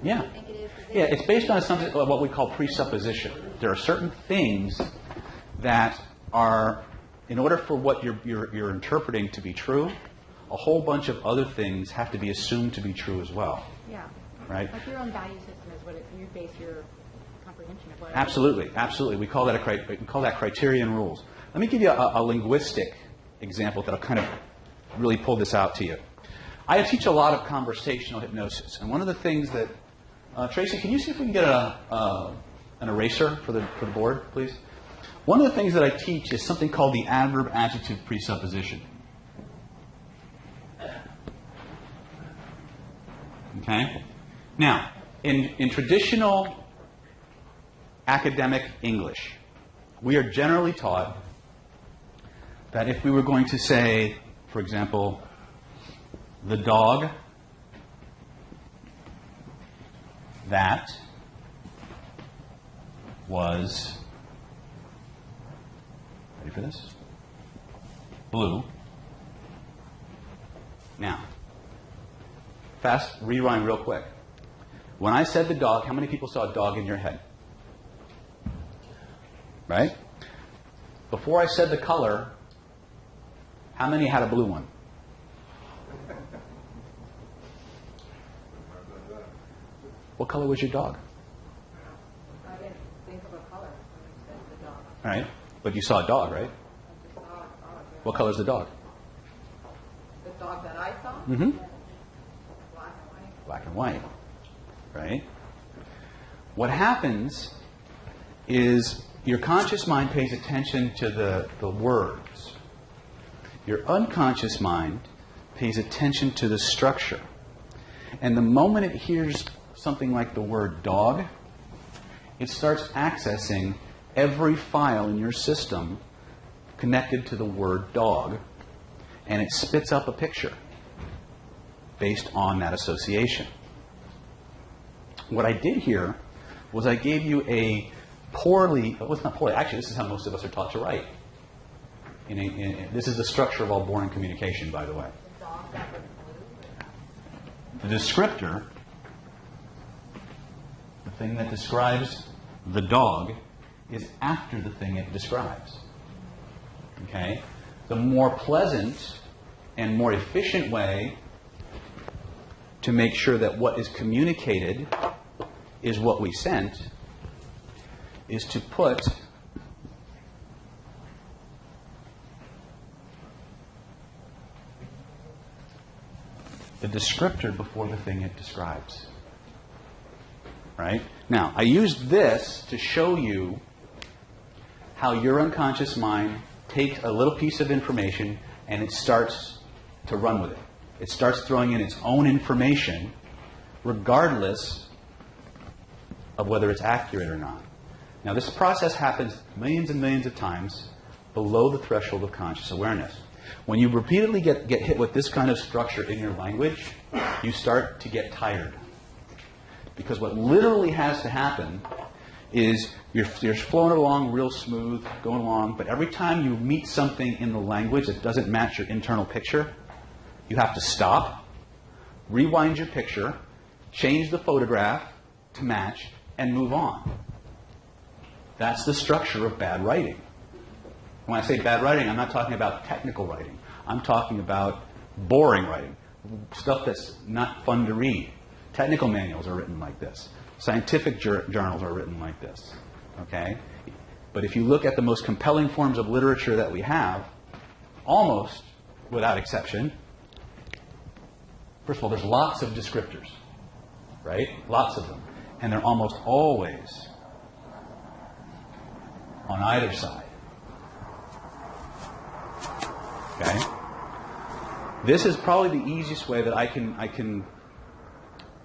Yeah. Do you think it is? Yeah, it's based on something what we call presupposition. There are certain things that are, in order for what you're interpreting to be true, a whole bunch of other things have to be assumed to be true as well. Yeah. Right? Like your own value system is what you base your comprehension of what. Absolutely, absolutely. We call that criterion rules. Let me give you a linguistic example that'll kind of really pull this out to you. I teach a lot of conversational hypnosis, and one of the things that Tracy, can you see if we can get an eraser for the board, please? One of the things that I teach is something called the adverb-adjective presupposition. Okay? Now, in traditional academic English, we are generally taught that if we were going to say, for example, the dog that was, ready for this? Blue. Now, fast rewind real quick. When I said the dog, how many people saw a dog in your head? Right? Before I said the color, how many had a blue one? What color was your dog? I didn't think of a color when you said the dog. All right. But you saw a dog, right? I just saw a dog. What color is the dog? The dog that I saw? Mm-hmm. Black and white. Black and white. Right? What happens is your conscious mind pays attention to the words. Your unconscious mind pays attention to the structure. And the moment it hears something like the word dog, it starts accessing every file in your system connected to the word dog, and it spits up a picture based on that association. What I did here was I gave you a poorly, well, it's not poorly, actually this is how most of us are taught to write. This is the structure of all born communication, by the way. The dog that was blue? The descriptor, the thing that describes the dog, is after the thing it describes. Okay? The more pleasant and more efficient way to make sure that what is communicated is what we sent is to put the descriptor before the thing it describes. Right? Now, I used this to show you how your unconscious mind takes a little piece of information and it starts to run with it. It starts throwing in its own information regardless of whether it's accurate or not. Now, this process happens millions and millions of times below the threshold of conscious awareness. When you repeatedly get hit with this kind of structure in your language, you start to get tired. Because what literally has to happen is you're flowing along real smooth, going along, but every time you meet something in the language that doesn't match your internal picture, you have to stop, rewind your picture, change the photograph to match, and move on. That's the structure of bad writing. When I say bad writing, I'm not talking about technical writing. I'm talking about boring writing, stuff that's not fun to read. Technical manuals are written like this. Scientific journals are written like this. Okay? But if you look at the most compelling forms of literature that we have, almost without exception, first of all, there's lots of descriptors, right? Lots of them. And they're almost always on either side. Okay? This is probably the easiest way that I can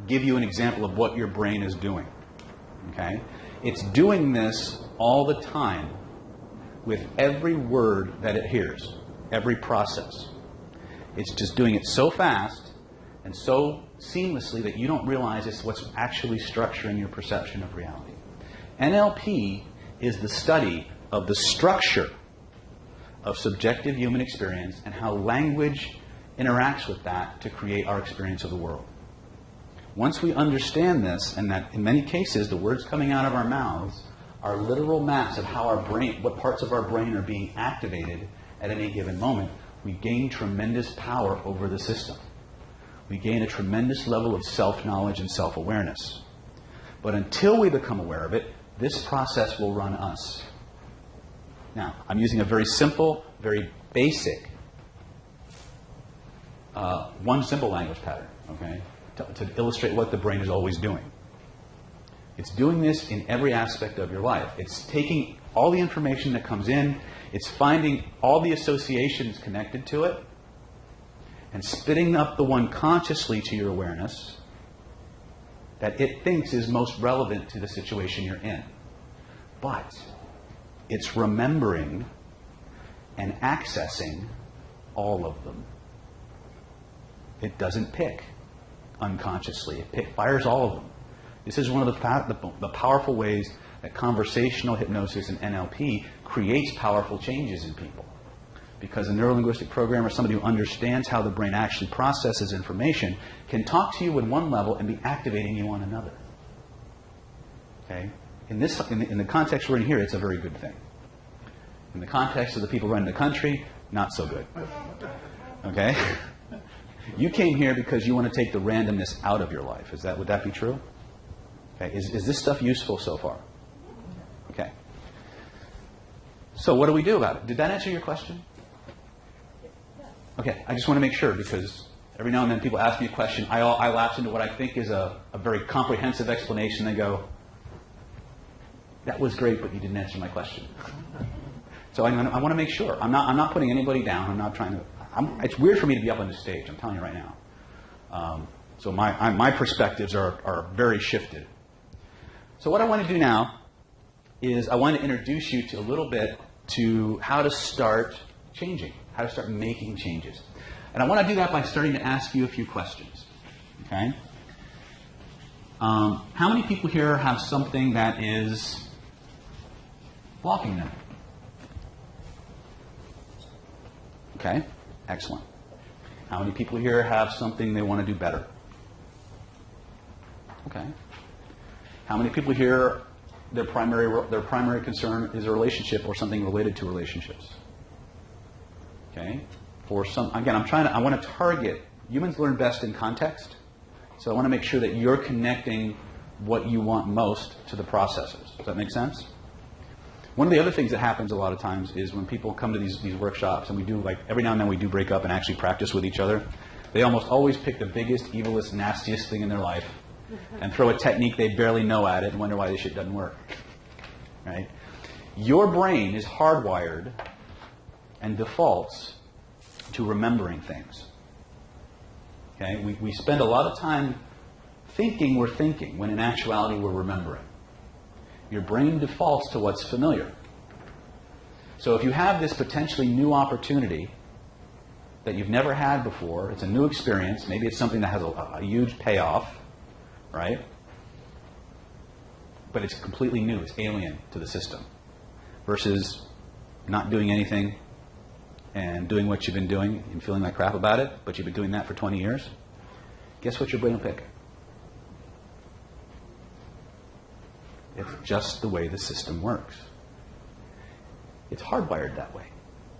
give you an example of what your brain is doing. Okay? It's doing this all the time with every word that it hears, every process. It's just doing it so fast and so seamlessly that you don't realize it's what's actually structuring your perception of reality. NLP is the study of the structure of subjective human experience and how language interacts with that to create our experience of the world. Once we understand this, and that in many cases the words coming out of our mouths are literal maps of how our brain, what parts of our brain are being activated at any given moment, we gain tremendous power over the system. We gain a tremendous level of self-knowledge and self-awareness. But until we become aware of it, this process will run us. Now, I'm using a very simple, very basic, one simple language pattern, okay, to illustrate what the brain is always doing. It's doing this in every aspect of your life. It's taking all the information that comes in, it's finding all the associations connected to it, and spitting up the one consciously to your awareness that it thinks is most relevant to the situation you're in. But it's remembering and accessing all of them. It doesn't pick unconsciously. It fires all of them. This is one of the powerful ways that conversational hypnosis and NLP creates powerful changes in people. Because a neuro-linguistic programmer, somebody who understands how the brain actually processes information, can talk to you on one level and be activating you on another. Okay? In the context we're in here, it's a very good thing. In the context of the people running the country, not so good. Okay? You came here because you want to take the randomness out of your life. Would that be true? Okay. Is this stuff useful so far? Okay. So what do we do about it? Did that answer your question? Okay. I just want to make sure, because every now and then people ask me a question. I lapse into what I think is a very comprehensive explanation. They go, that was great, but you didn't answer my question. So I want to make sure. I'm not putting anybody down. I'm not trying to. It's weird for me to be up on the stage. I'm telling you right now. So my perspectives are very shifted. So what I want to do now is I want to introduce you to a little bit to how to start changing, how to start making changes. And I want to do that by starting to ask you a few questions. Okay? How many people here have something that is blocking them? Okay? Excellent. How many people here have something they want to do better? Okay. How many people here, their primary concern is a relationship or something related to relationships? Okay. Again, I want to target, humans learn best in context, so I want to make sure that you're connecting what you want most to the processors. Does that make sense? One of the other things that happens a lot of times is when people come to these workshops, and we do, like, every now and then we do break up and actually practice with each other, they almost always pick the biggest, evilest, nastiest thing in their life and throw a technique they barely know at it and wonder why this shit doesn't work. Right? Your brain is hardwired and defaults to remembering things. Okay? We spend a lot of time thinking we're thinking when in actuality we're remembering. Your brain defaults to what's familiar. So if you have this potentially new opportunity that you've never had before, it's a new experience, maybe it's something that has a huge payoff, right? But it's completely new, it's alien to the system, versus not doing anything and doing what you've been doing and feeling like crap about it, but you've been doing that for 20 years. Guess what your brain will pick? It's just the way the system works. It's hardwired that way.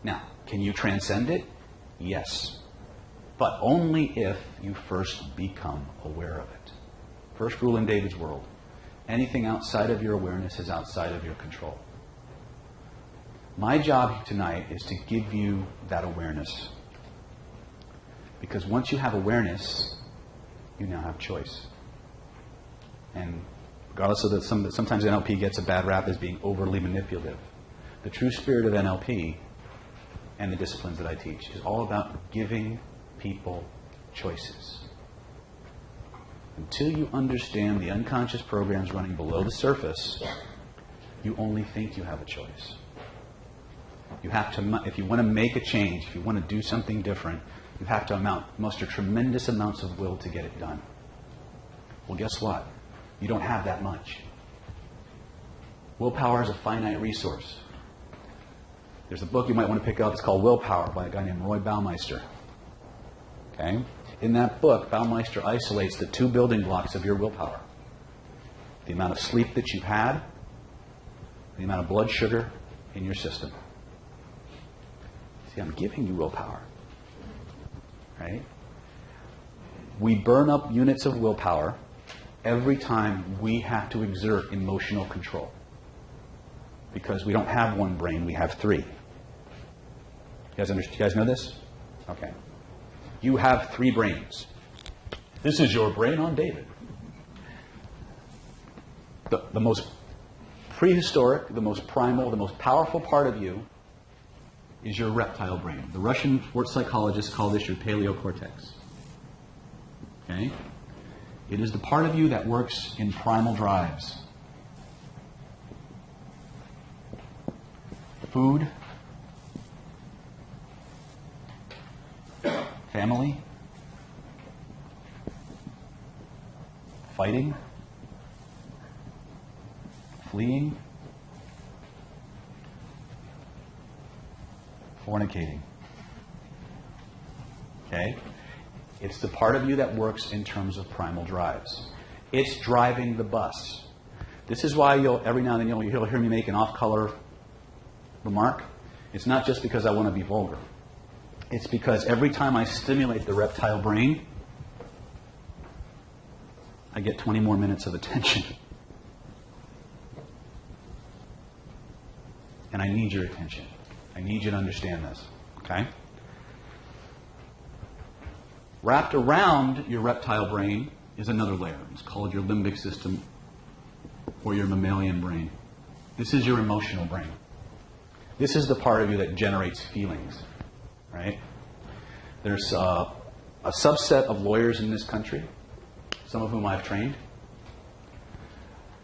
Now, can you transcend it? Yes. But only if you first become aware of it. First rule in David's world. Anything outside of your awareness is outside of your control. My job tonight is to give you that awareness. Because once you have awareness, you now have choice. And regardless of that, sometimes NLP gets a bad rap as being overly manipulative. The true spirit of NLP and the disciplines that I teach is all about giving people choices. Until you understand the unconscious programs running below the surface, you only think you have a choice. You have to, if you want to make a change, if you want to do something different, you have to muster tremendous amounts of will to get it done. Well, guess what? You don't have that much. Willpower is a finite resource. There's a book you might want to pick up. It's called Willpower by a guy named Roy Baumeister. Okay? In that book, Baumeister isolates the two building blocks of your willpower. The amount of sleep that you've had, the amount of blood sugar in your system. See, I'm giving you willpower. Right? We burn up units of willpower every time we have to exert emotional control. Because we don't have one brain, we have three. You guys know this? Okay. You have three brains. This is your brain on David. The most prehistoric, the most primal, the most powerful part of you is your reptile brain. The Russian sports psychologists call this your paleocortex. Okay? It is the part of you that works in primal drives. Food, family, fighting, fleeing, fornicating. Okay? It's the part of you that works in terms of primal drives. It's driving the bus. This is why every now and then you'll hear me make an off-color remark. It's not just because I want to be vulgar. It's because every time I stimulate the reptile brain, I get 20 more minutes of attention. And I need your attention. I need you to understand this. Okay? Wrapped around your reptile brain is another layer. It's called your limbic system or your mammalian brain. This is your emotional brain. This is the part of you that generates feelings. Right? There's a subset of lawyers in this country, some of whom I've trained,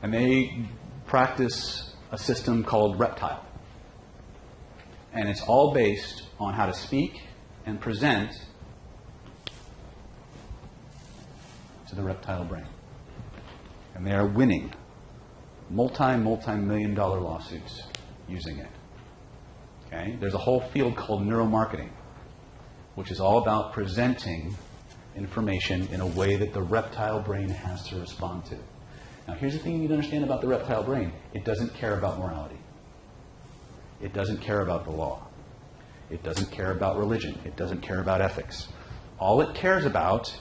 and they practice a system called reptile. And it's all based on how to speak and present to the reptile brain. And they are winning multi-million dollar lawsuits using it. Okay? There's a whole field called neuromarketing, which is all about presenting information in a way that the reptile brain has to respond to. Now, here's the thing you need to understand about the reptile brain. It doesn't care about morality. It doesn't care about the law. It doesn't care about religion. It doesn't care about ethics. All it cares about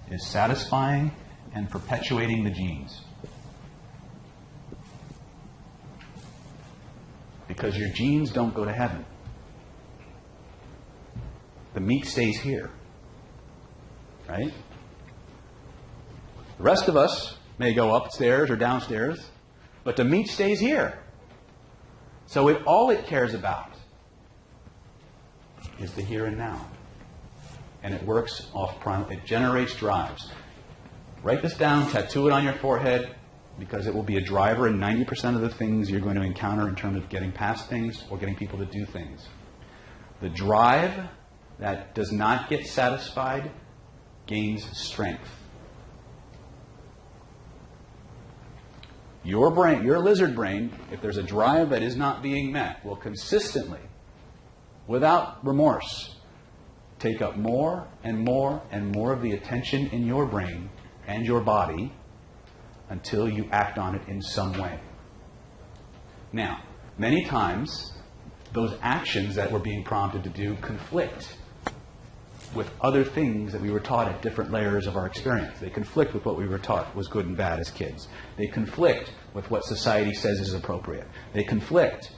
is satisfying and perpetuating the genes. Because your genes don't go to heaven. The meat stays here. Right? The rest of us may go upstairs or downstairs, but the meat stays here. So all it cares about is the here and now. And it works off primal. It generates drives. Write this down, tattoo it on your forehead, because it will be a driver in 90% of the things you're going to encounter in terms of getting past things or getting people to do things. The drive that does not get satisfied gains strength. Your brain, your lizard brain, if there's a drive that is not being met, will consistently, without remorse, take up more and more and more of the attention in your brain and your body until you act on it in some way. Now, many times, those actions that we're being prompted to do conflict with other things that we were taught at different layers of our experience. They conflict with what we were taught was good and bad as kids. They conflict with what society says is appropriate. They conflict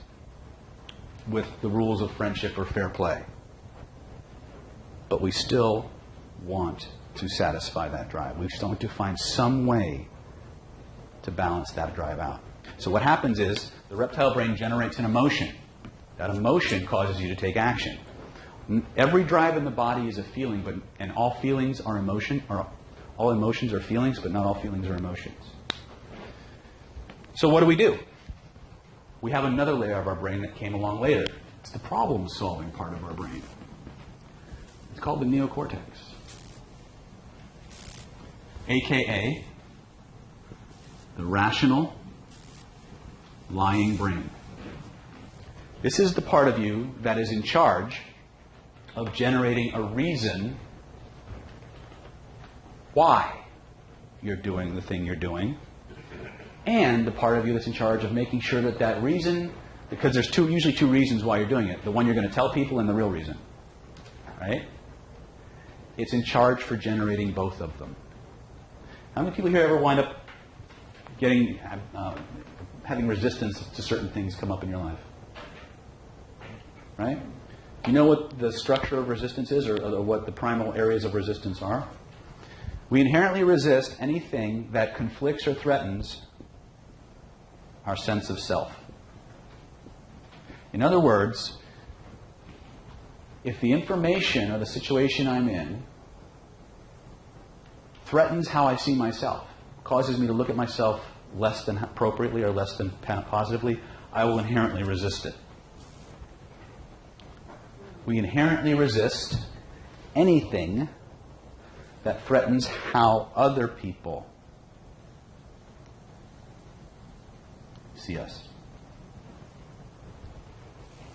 with the rules of friendship or fair play. But we still want to satisfy that drive. We still want to find some way to balance that drive out. So what happens is the reptile brain generates an emotion. That emotion causes you to take action. Every drive in the body is a feeling, and all feelings are emotion, or all emotions are feelings, but not all feelings are emotions. So what do? We have another layer of our brain that came along later. It's the problem-solving part of our brain. It's called the neocortex, a.k.a. the rational, lying brain. This is the part of you that is in charge of generating a reason why you're doing the thing you're doing, and the part of you that's in charge of making sure that that reason, because there's usually two reasons why you're doing it, the one you're going to tell people and the real reason, right? It's in charge for generating both of them. How many people here ever wind up having resistance to certain things come up in your life? Right? Do you know what the structure of resistance is, or what the primal areas of resistance are? We inherently resist anything that conflicts or threatens our sense of self. In other words, if the information or the situation I'm in threatens how I see myself, causes me to look at myself less than appropriately or less than positively, I will inherently resist it. We inherently resist anything that threatens how other people see us.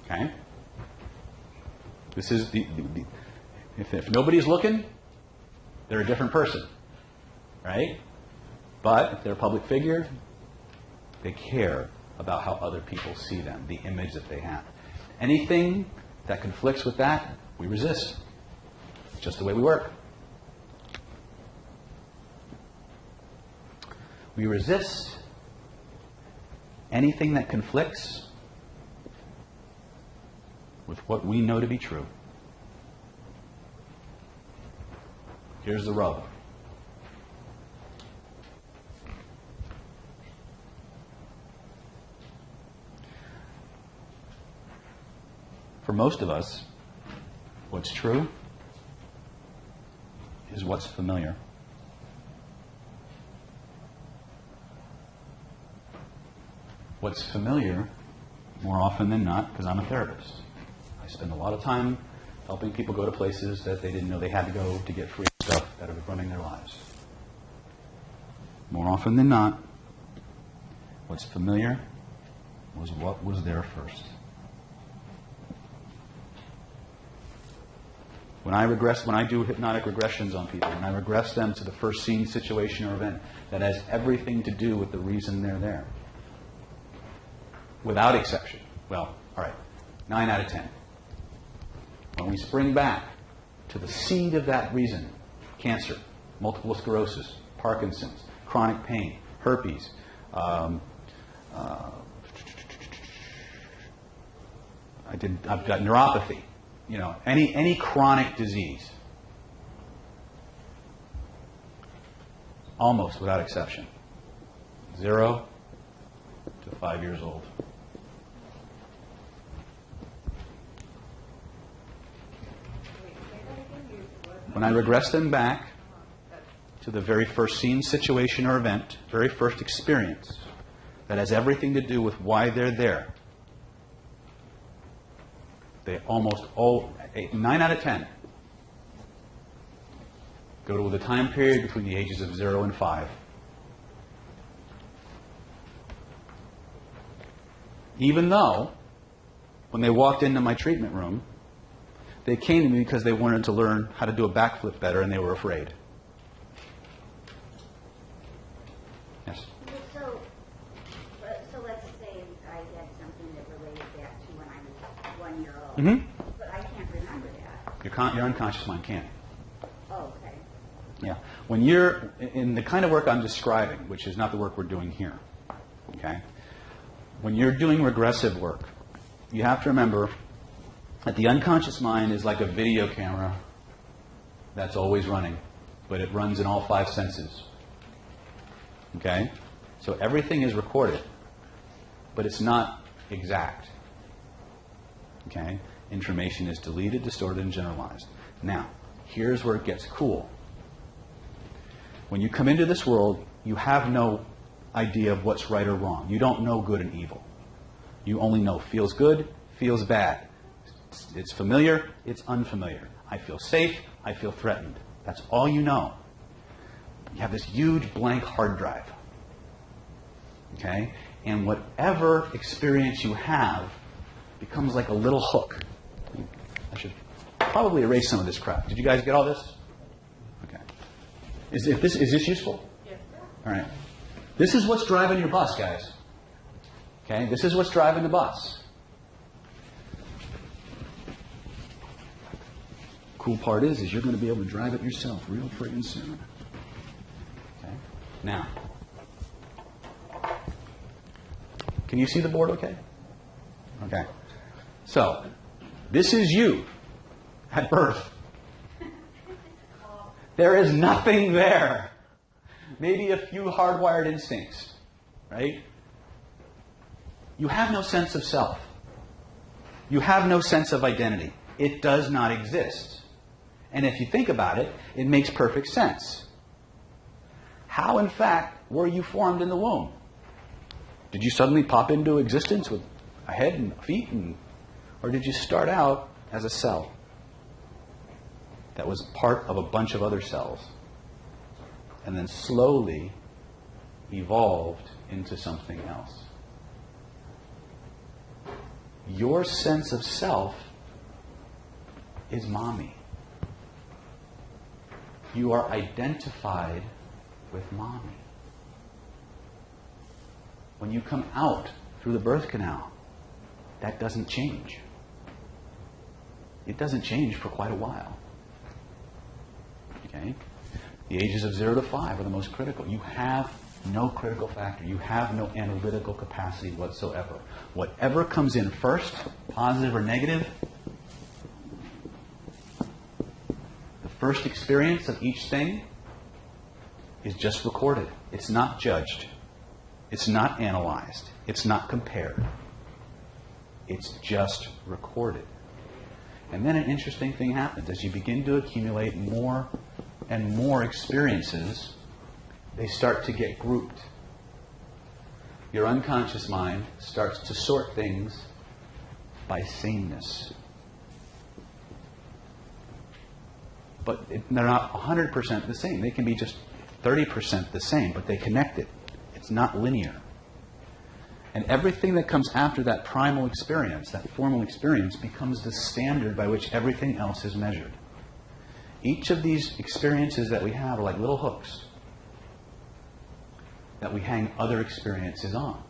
Okay? This is if nobody's looking, they're a different person. Right? But if they're a public figure, they care about how other people see them, the image that they have. Anything that conflicts with that, we resist. It's just the way we work. We resist anything that conflicts with what we know to be true. Here's the rub. For most of us, what's true is what's familiar. What's familiar, more often than not, because I'm a therapist, I spend a lot of time helping people go to places that they didn't know they had to go to get free stuff that are running their lives. More often than not, what's familiar was what was there first. When I do hypnotic regressions on people, when I regress them to the first scene, situation, or event that has everything to do with the reason they're there, without exception. Well, all right, 9 out of 10. When we spring back to the seed of that reason, cancer, multiple sclerosis, Parkinson's, chronic pain, herpes, I've got neuropathy, any chronic disease, almost without exception, 0 to 5 years old. When I regress them back to the very first scene, situation, or event, very first experience that has everything to do with why they're there, they almost all, 9 out of 10, go to the time period between the ages of 0 and 5. Even though, when they walked into my treatment room, they came to me because they wanted to learn how to do a backflip better and they were afraid. Yes? So let's say I had something that related back to when I was 1 year old. Mm-hmm. But I can't remember that. Your unconscious mind can't. Oh, okay. Yeah. When you're in the kind of work I'm describing, which is not the work we're doing here, okay? When you're doing regressive work, you have to remember that the unconscious mind is like a video camera that's always running, but it runs in all 5 senses. Okay? So everything is recorded, but it's not exact. Okay? Information is deleted, distorted, and generalized. Now, here's where it gets cool. When you come into this world, you have no idea of what's right or wrong. You don't know good and evil. You only know feels good, feels bad. It's familiar, it's unfamiliar. I feel safe, I feel threatened. That's all you know. You have this huge blank hard drive. Okay? And whatever experience you have becomes like a little hook. I should probably erase some of this crap. Did you guys get all this? Okay. Is this useful? Yes. All right. This is what's driving your bus, guys. Okay? This is what's driving the bus. Cool part is you're going to be able to drive it yourself real friggin' soon. Okay? Now, can you see the board okay? Okay. So, this is you at birth. There is nothing there. Maybe a few hardwired instincts, right? You have no sense of self. You have no sense of identity. It does not exist. And if you think about it, it makes perfect sense. How, in fact, were you formed in the womb? Did you suddenly pop into existence with a head and feet? Or did you start out as a cell that was part of a bunch of other cells and then slowly evolved into something else? Your sense of self is mommy. You are identified with mommy. When you come out through the birth canal, that doesn't change. It doesn't change for quite a while. Okay? The ages of 0 to 5 are the most critical. You have no critical factor. You have no analytical capacity whatsoever. Whatever comes in first, positive or negative, the first experience of each thing is just recorded. It's not judged. It's not analyzed. It's not compared. It's just recorded. And then an interesting thing happens. As you begin to accumulate more and more experiences, they start to get grouped. Your unconscious mind starts to sort things by sameness. But they're not 100% the same. They can be just 30% the same, but they connect it. It's not linear. And everything that comes after that primal experience, that formal experience, becomes the standard by which everything else is measured. Each of these experiences that we have are like little hooks that we hang other experiences on.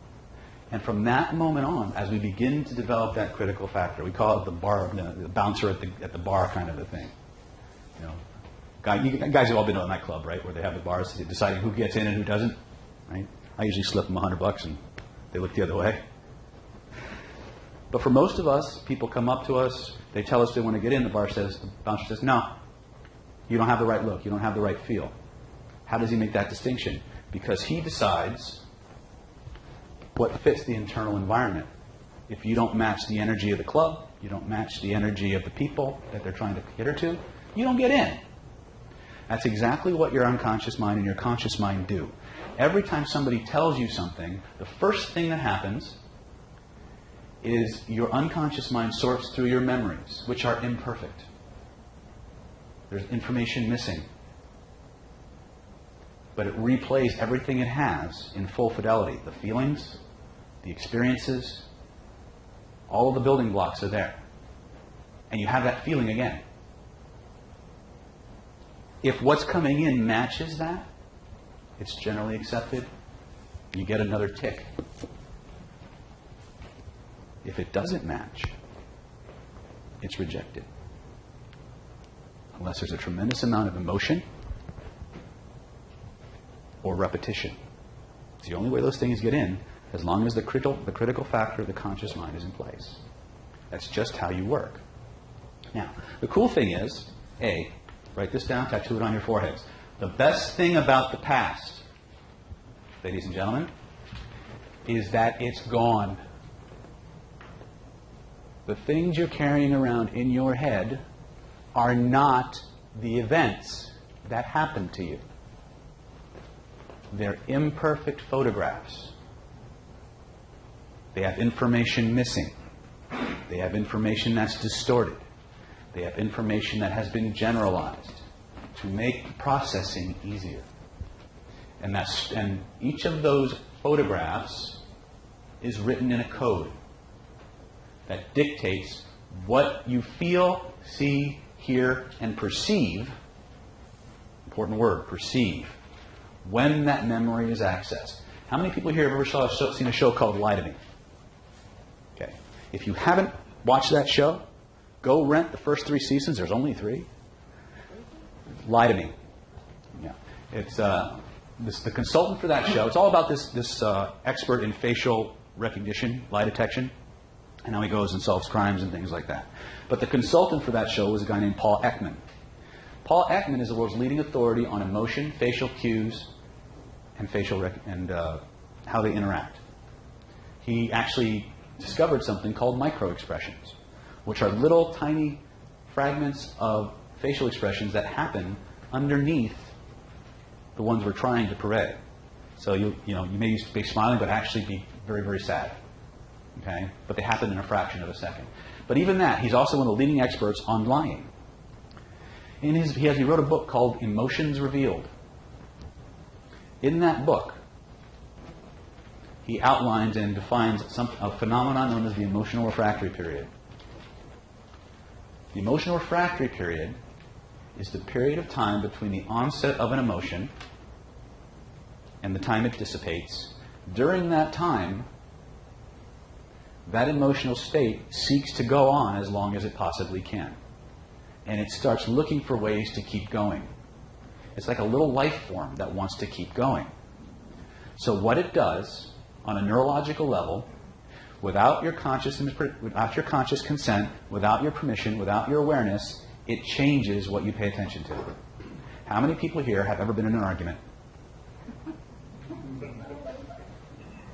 And from that moment on, as we begin to develop that critical factor, we call it the bar, the bouncer at the bar kind of a thing. You know, you guys have all been to a nightclub, right, where they have the bars deciding who gets in and who doesn't, right? I usually slip them $100 and they look the other way. But for most of us, people come up to us, they tell us they want to get in, the bouncer says, no, you don't have the right look, you don't have the right feel. How does he make that distinction? Because he decides what fits the internal environment. If you don't match the energy of the club, you don't match the energy of the people that they're trying to cater to, you don't get in. That's exactly what your unconscious mind and your conscious mind do. Every time somebody tells you something, the first thing that happens is your unconscious mind sorts through your memories, which are imperfect. There's information missing. But it replays everything it has in full fidelity. The feelings, the experiences, all of the building blocks are there. And you have that feeling again. If what's coming in matches that, it's generally accepted. You get another tick. If it doesn't match, it's rejected. Unless there's a tremendous amount of emotion or repetition. It's the only way those things get in, as long as the critical factor of the conscious mind is in place. That's just how you work. Now, the cool thing is, A, write this down, tattoo it on your foreheads. The best thing about the past, ladies and gentlemen, is that it's gone. The things you're carrying around in your head are not the events that happened to you. They're imperfect photographs. They have information missing. They have information that's distorted. They have information that has been generalized to make processing easier. And each of those photographs is written in a code that dictates what you feel, see, hear, and perceive, important word, perceive, when that memory is accessed. How many people here have ever seen a show called Lie to Me? Okay. If you haven't watched that show, go rent the first 3 seasons. There's only 3. Lie to Me. Yeah. It's the consultant for that show. It's all about this expert in facial recognition, lie detection, and how he goes and solves crimes and things like that. But the consultant for that show was a guy named Paul Ekman. Paul Ekman is the world's leading authority on emotion, facial cues, and how they interact. He actually discovered something called micro-expressions, which are little tiny fragments of facial expressions that happen underneath the ones we're trying to purvey. So you may be smiling, but actually be very, very sad. Okay? But they happen in a fraction of a second. But even that, he's also one of the leading experts on lying. He wrote a book called Emotions Revealed. In that book, he outlines and defines a phenomenon known as the emotional refractory period. The emotional refractory period is the period of time between the onset of an emotion and the time it dissipates. During that time, that emotional state seeks to go on as long as it possibly can. And it starts looking for ways to keep going. It's like a little life form that wants to keep going. So what it does, on a neurological level, without your conscious consent, without your permission, without your awareness, it changes what you pay attention to. How many people here have ever been in an argument?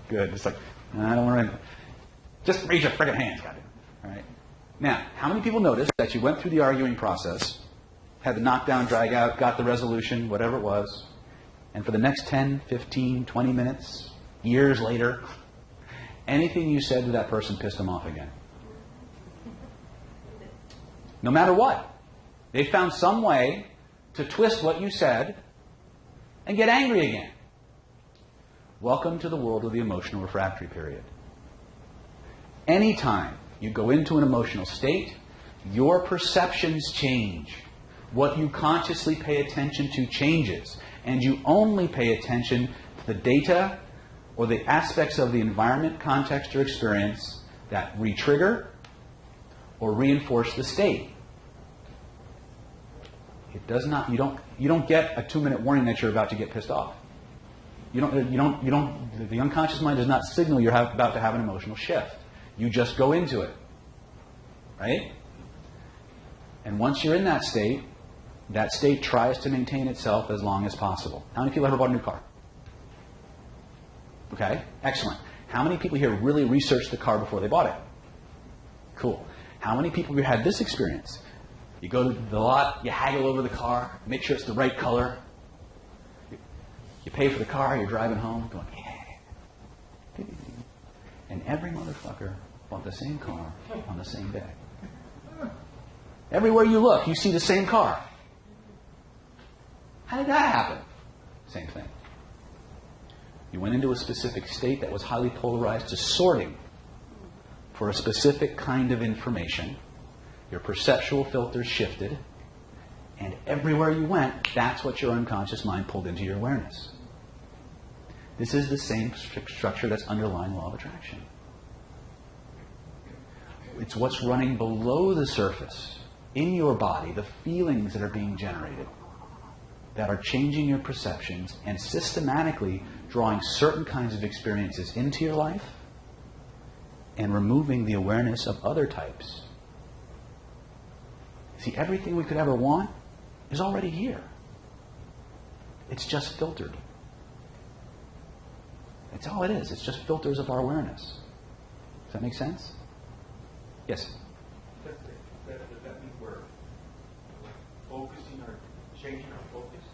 Good. It's like, I don't want to. Just raise your friggin' hands, goddamn. All right. Now, how many people noticed that you went through the arguing process, had the knockdown, drag out, got the resolution, whatever it was, and for the next 10, 15, 20 minutes, years later, anything you said to that person pissed them off again? No matter what. They found some way to twist what you said and get angry again. Welcome to the world of the emotional refractory period. Anytime you go into an emotional state, your perceptions change. What you consciously pay attention to changes. And you only pay attention to the data or the aspects of the environment, context, or experience that re-trigger or reinforce the state. It does not. You don't get a 2-minute warning that you're about to get pissed off. The unconscious mind does not signal you're about to have an emotional shift. You just go into it, right? And once you're in that state tries to maintain itself as long as possible. How many people ever bought a new car? Okay, excellent. How many people here really researched the car before they bought it? Cool. How many people here had this experience? You go to the lot, you haggle over the car, make sure it's the right color. You pay for the car, you're driving home, going, yeah. And every motherfucker bought the same car on the same day. Everywhere you look, you see the same car. How did that happen? Same thing. You went into a specific state that was highly polarized to sorting for a specific kind of information. Your perceptual filters shifted, and everywhere you went, that's what your unconscious mind pulled into your awareness. This is the same structure that's underlying law of attraction. It's what's running below the surface in your body, the feelings that are being generated, that are changing your perceptions and systematically drawing certain kinds of experiences into your life and removing the awareness of other types. See, everything we could ever want is already here. It's just filtered. That's all it is. It's just filters of our awareness. Does that make sense? Yes? Does that mean we're focusing or changing our focus?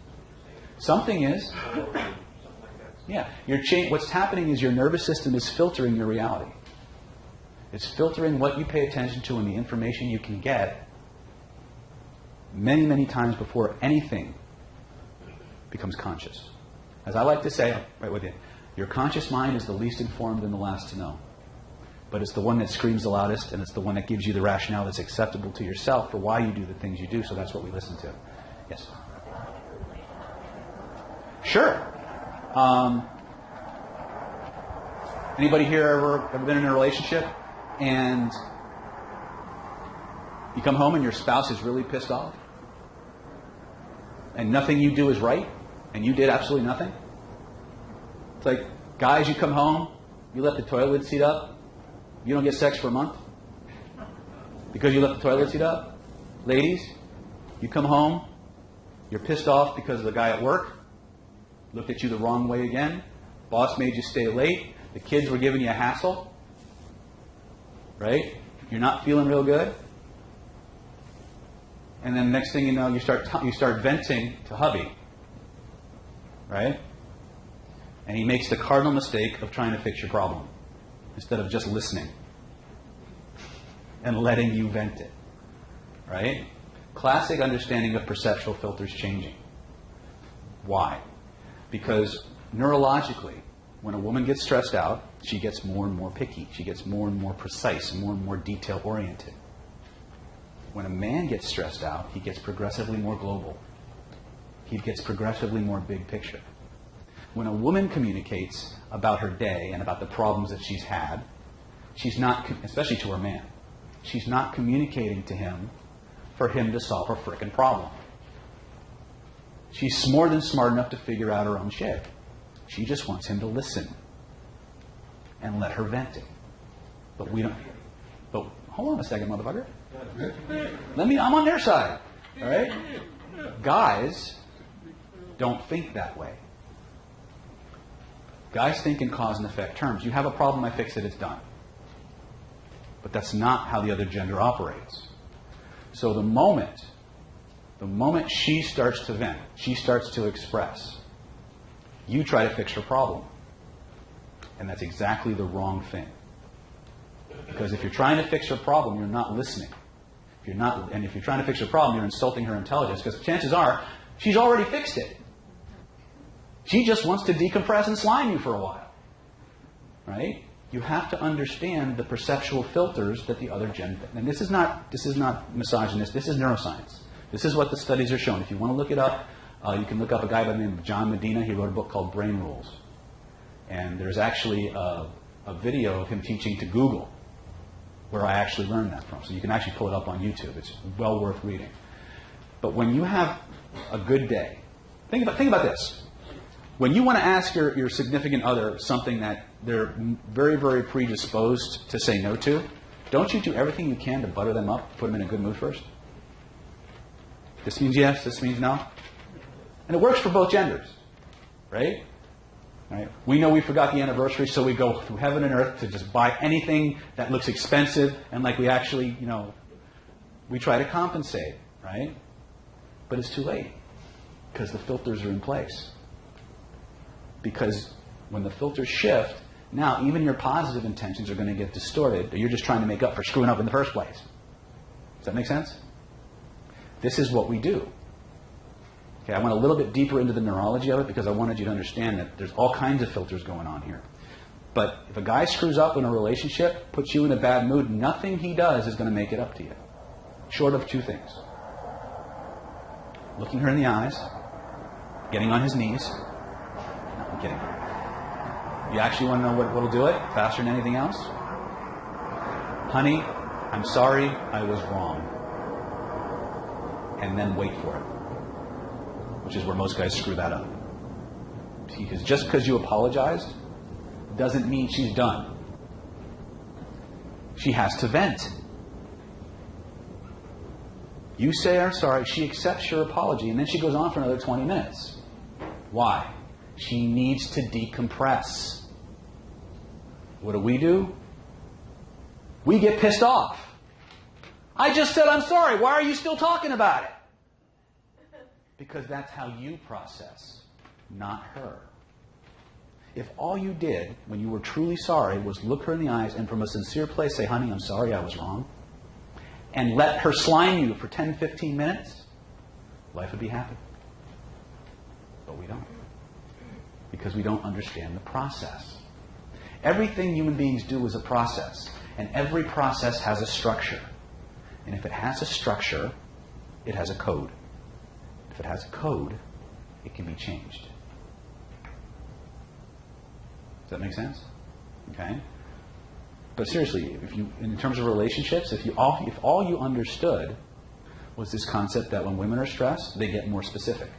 Something is. Something like that. Yeah. What's happening is your nervous system is filtering your reality. It's filtering what you pay attention to and the information you can get many, many times before anything becomes conscious. As I like to say, I'm right with you, your conscious mind is the least informed and the last to know. but it's the one that screams the loudest, and it's the one that gives you the rationale that's acceptable to yourself for why you do the things you do, so that's what we listen to. Yes? Sure. Anybody here ever been in a relationship and you come home and your spouse is really pissed off and nothing you do is right and you did absolutely nothing? It's like, guys, you come home, you left the toilet seat up, you don't get sex for a month because you left the toilet seat up. Ladies, you come home, you're pissed off because of the guy at work, looked at you the wrong way again, boss made you stay late, the kids were giving you a hassle, right? You're not feeling real good. And then next thing you know, you start venting to hubby, right? And he makes the cardinal mistake of trying to fix your problem instead of just listening and letting you vent it, right? Classic understanding of perceptual filters changing. Why? Because neurologically, when a woman gets stressed out, she gets more and more picky. She gets more and more precise, more and more detail-oriented. When a man gets stressed out, he gets progressively more global. He gets progressively more big picture. When a woman communicates about her day and about the problems that she's had, she's not, especially to her man, she's not communicating to him for him to solve her frickin' problem. She's more than smart enough to figure out her own shit. She just wants him to listen and let her vent it. But we don't. But hold on a second, motherfucker. I'm on their side. All right? Guys don't think that way. Guys think in cause and effect terms. You have a problem, I fix it, it's done. But that's not how the other gender operates. So the moment she starts to vent, she starts to express, you try to fix her problem. And that's exactly the wrong thing. Because if you're trying to fix her problem, you're not listening. And if you're trying to fix her problem, you're insulting her intelligence. Because chances are, she's already fixed it. She just wants to decompress and slime you for a while. Right? You have to understand the perceptual filters that the other gender... And this is not misogynist. This is neuroscience. This is what the studies are showing. If you want to look it up, you can look up a guy by the name of John Medina. He wrote a book called Brain Rules. And there's actually a video of him teaching to Google where I actually learned that from. So you can actually pull it up on YouTube. It's well worth reading. But when you have a good day, think about this. When you want to ask your significant other something that they're very, very predisposed to say no to, don't you do everything you can to butter them up, put them in a good mood first? This means yes, this means no. And it works for both genders, right? Right? We know we forgot the anniversary, so we go through heaven and earth to just buy anything that looks expensive, and like we actually, we try to compensate, right? But it's too late, because the filters are in place. Because when the filters shift, now even your positive intentions are going to get distorted, or you're just trying to make up for screwing up in the first place. Does that make sense? This is what we do. Okay, I went a little bit deeper into the neurology of it because I wanted you to understand that there's all kinds of filters going on here. But if a guy screws up in a relationship, puts you in a bad mood, nothing he does is going to make it up to you. Short of two things. Looking her in the eyes, getting on his knees. No, I'm kidding. You actually want to know what will do it faster than anything else? Honey, I'm sorry I was wrong. And then wait for it. Which is where most guys screw that up. Because just because you apologized doesn't mean she's done. She has to vent. You say, I'm sorry, she accepts your apology, and then she goes on for another 20 minutes. Why? She needs to decompress. What do? We get pissed off. I just said I'm sorry. Why are you still talking about it? Because that's how you process, not her. If all you did when you were truly sorry was look her in the eyes and from a sincere place say, honey, I'm sorry I was wrong, and let her slime you for 10, 15 minutes, life would be happy. But we don't. Because we don't understand the process. Everything human beings do is a process. And every process has a structure. And if it has a structure, it has a code. If it has a code, it can be changed. Does that make sense? Okay? But seriously, if you, in terms of relationships, if all you understood was this concept that when women are stressed, they get more specific,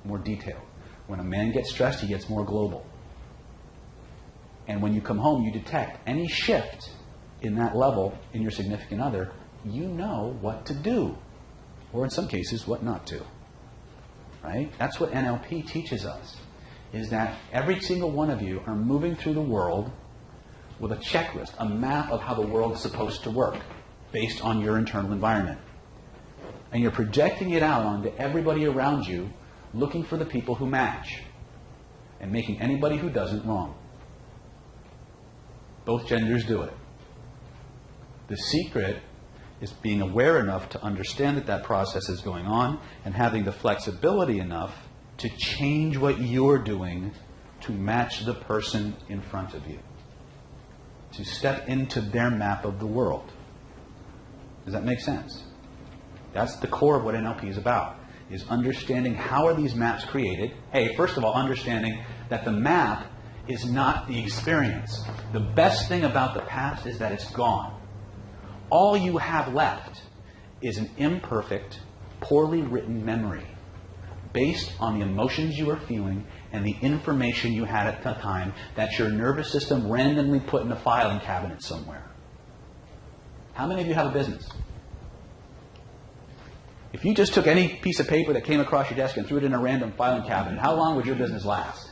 more detailed. When a man gets stressed, he gets more global. And when you come home, you detect any shift in that level in your significant other, you know what to do. Or in some cases, what not to. Right? That's what NLP teaches us, is that every single one of you are moving through the world with a checklist, a map of how the world is supposed to work based on your internal environment. And you're projecting it out onto everybody around you, looking for the people who match and making anybody who doesn't wrong. Both genders do it. The secret is being aware enough to understand that that process is going on and having the flexibility enough to change what you're doing to match the person in front of you. To step into their map of the world. Does that make sense? That's the core of what NLP is about, is understanding how are these maps created. Hey, first of all, understanding that the map is not the experience. The best thing about the past is that it's gone. All you have left is an imperfect, poorly written memory based on the emotions you were feeling and the information you had at the time that your nervous system randomly put in a filing cabinet somewhere. How many of you have a business? If you just took any piece of paper that came across your desk and threw it in a random filing cabinet, how long would your business last?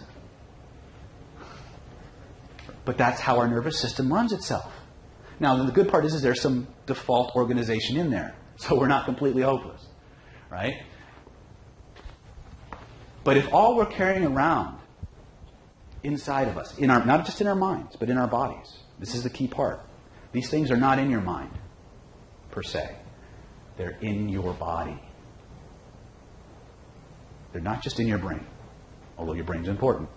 But that's how our nervous system runs itself. Now, the good part is there's some default organization in there, so we're not completely hopeless, right? But if all we're carrying around inside of us, not just in our minds, but in our bodies, this is the key part. These things are not in your mind, per se. They're in your body. They're not just in your brain, although your brain's important.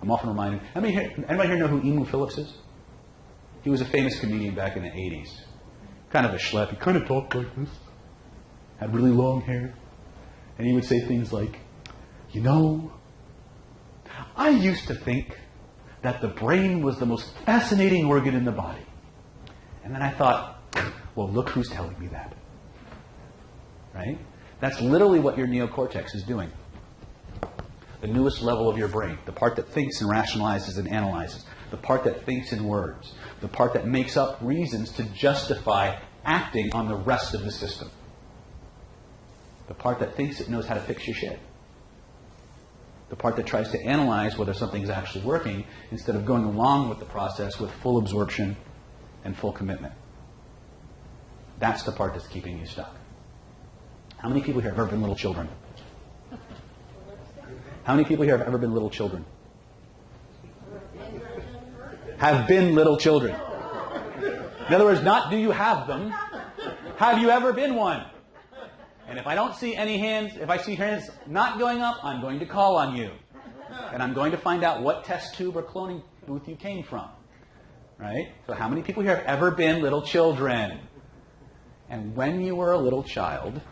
I'm often reminded, anybody here know who Emu Phillips is? He was a famous comedian back in the 80s. Kind of a schlep. He kind of talked like this. Had really long hair. And he would say things like, you know, I used to think that the brain was the most fascinating organ in the body. And then I thought, well, look who's telling me that. Right? That's literally what your neocortex is doing. The newest level of your brain. The part that thinks and rationalizes and analyzes. The part that thinks in words. The part that makes up reasons to justify acting on the rest of the system. The part that thinks it knows how to fix your shit. The part that tries to analyze whether something's actually working instead of going along with the process with full absorption and full commitment. That's the part that's keeping you stuck. How many people here have ever been little children? How many people here have ever been little children? Have been little children. In other words, not do you have them, have you ever been one? And if I don't see any hands, if I see hands not going up, I'm going to call on you. And I'm going to find out what test tube or cloning booth you came from. Right? So how many people here have ever been little children? And when you were a little child,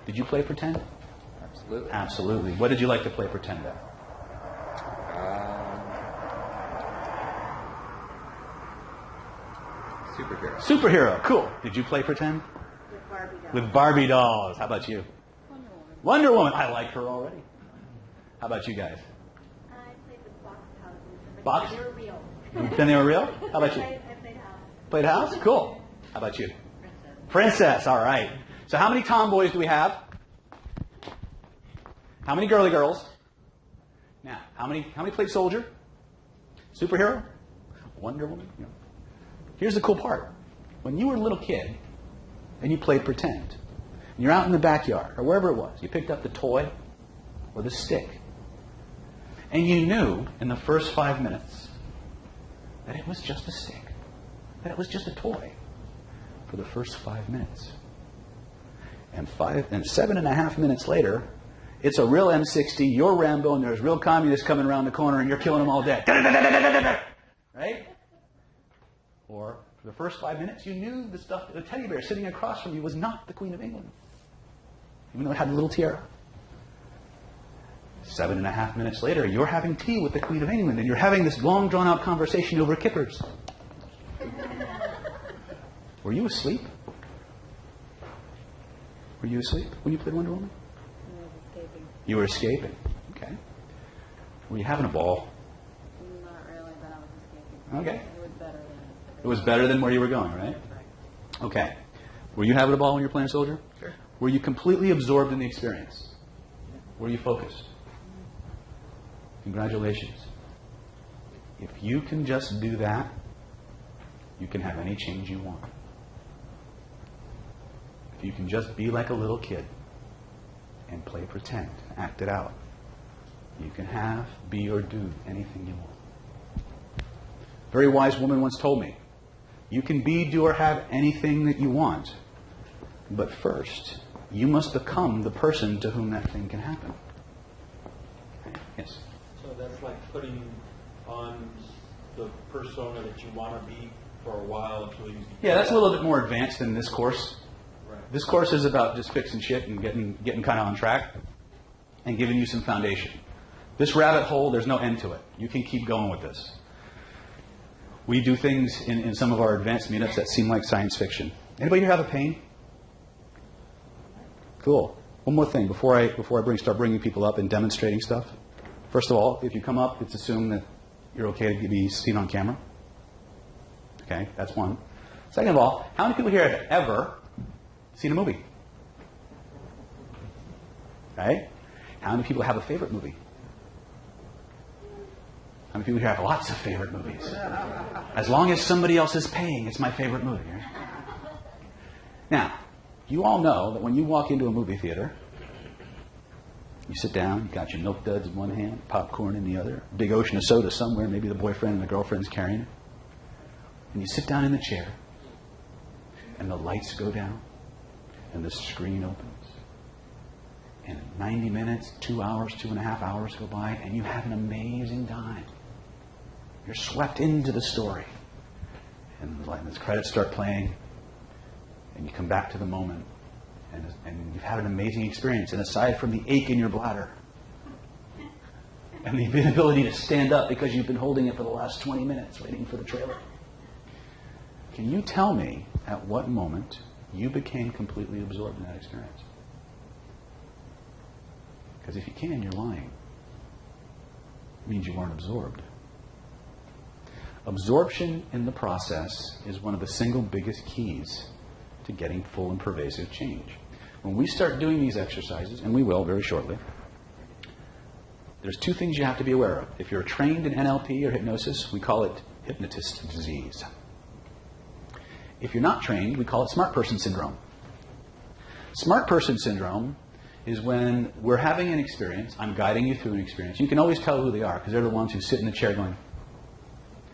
did you play pretend? Absolutely. Absolutely. What did you like to play pretend at? Superhero. Superhero. Cool. Did you play pretend? With Barbie dolls. With Barbie dolls. How about you? Wonder Woman. I like her already. How about you guys? I played with box houses. Box? They were real. You pretend they were real? How about you? I played house. Played house? Cool. How about you? Princess. All right. So how many tomboys do we have? How many girly girls? Now, how many played soldier? Superhero? Wonder Woman? No. Here's the cool part. When you were a little kid and you played pretend, and you're out in the backyard or wherever it was, you picked up the toy or the stick, and you knew in the first 5 minutes that it was just a stick, that it was just a toy for the first 5 minutes. And 7.5 minutes later, it's a real M60, you're Rambo, and there's real communists coming around the corner and you're killing them all dead. Right? Or For the first 5 minutes, you knew the teddy bear sitting across from you was not the Queen of England, even though it had a little tiara. 7.5 minutes later, you're having tea with the Queen of England, and you're having this long, drawn-out conversation over kippers. Were you asleep? Were you asleep when you played Wonder Woman? I was escaping. You were escaping. Okay. Were you having a ball? Not really, but I was escaping. Okay. It was better than It was better than where you were going, right? Okay. Were you having a ball when you were playing soldier? Sure. Were you completely absorbed in the experience? Were you focused? Congratulations. If you can just do that, you can have any change you want. If you can just be like a little kid and play pretend, act it out, you can have, be, or do anything you want. A very wise woman once told me, you can be, do, or have anything that you want, but first, you must become the person to whom that thing can happen. Okay. Yes? So that's like putting on the persona that you want to be for a while until you... Yeah, that's a little bit more advanced than this course. Right. This course is about just fixing shit and getting kind of on track and giving you some foundation. This rabbit hole, there's no end to it. You can keep going with this. We do things in some of our advanced meetups that seem like science fiction. Anybody here have a pain? Cool. One more thing before I start bringing people up and demonstrating stuff. First of all, if you come up, it's assumed that you're okay to be seen on camera. Okay, that's one. Second of all, how many people here have ever seen a movie? Right? How many people have a favorite movie? How many people here have lots of favorite movies? As long as somebody else is paying, it's my favorite movie. Right? Now, you all know that when you walk into a movie theater, you sit down, you got your milk duds in one hand, popcorn in the other, a big ocean of soda somewhere, maybe the boyfriend and the girlfriend's carrying it. And you sit down in the chair, and the lights go down, and the screen opens. And 90 minutes, 2 hours, 2.5 hours go by, and you have an amazing time. You're swept into the story. And the credits start playing, and you come back to the moment, and you've had an amazing experience. And aside from the ache in your bladder, and the inability to stand up because you've been holding it for the last 20 minutes waiting for the trailer, can you tell me at what moment you became completely absorbed in that experience? Because if you can, you're lying. It means you weren't absorbed. Absorption in the process is one of the single biggest keys to getting full and pervasive change. When we start doing these exercises, and we will very shortly, there's two things you have to be aware of. If you're trained in NLP or hypnosis, we call it hypnotist disease. If you're not trained, we call it smart person syndrome. Smart person syndrome is when we're having an experience, I'm guiding you through an experience. You can always tell who they are because they're the ones who sit in the chair going,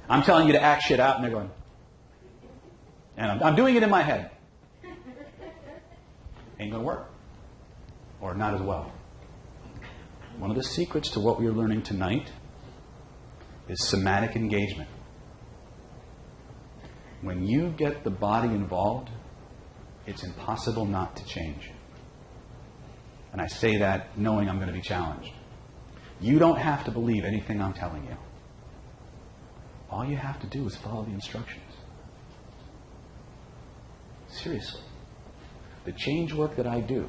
I'm telling you to act shit out, and they're going, and I'm doing it in my head. Ain't going to work. Or not as well. One of the secrets to what we are learning tonight is somatic engagement. When you get the body involved, it's impossible not to change. And I say that knowing I'm going to be challenged. You don't have to believe anything I'm telling you. All you have to do is follow the instructions. Seriously. The change work that I do,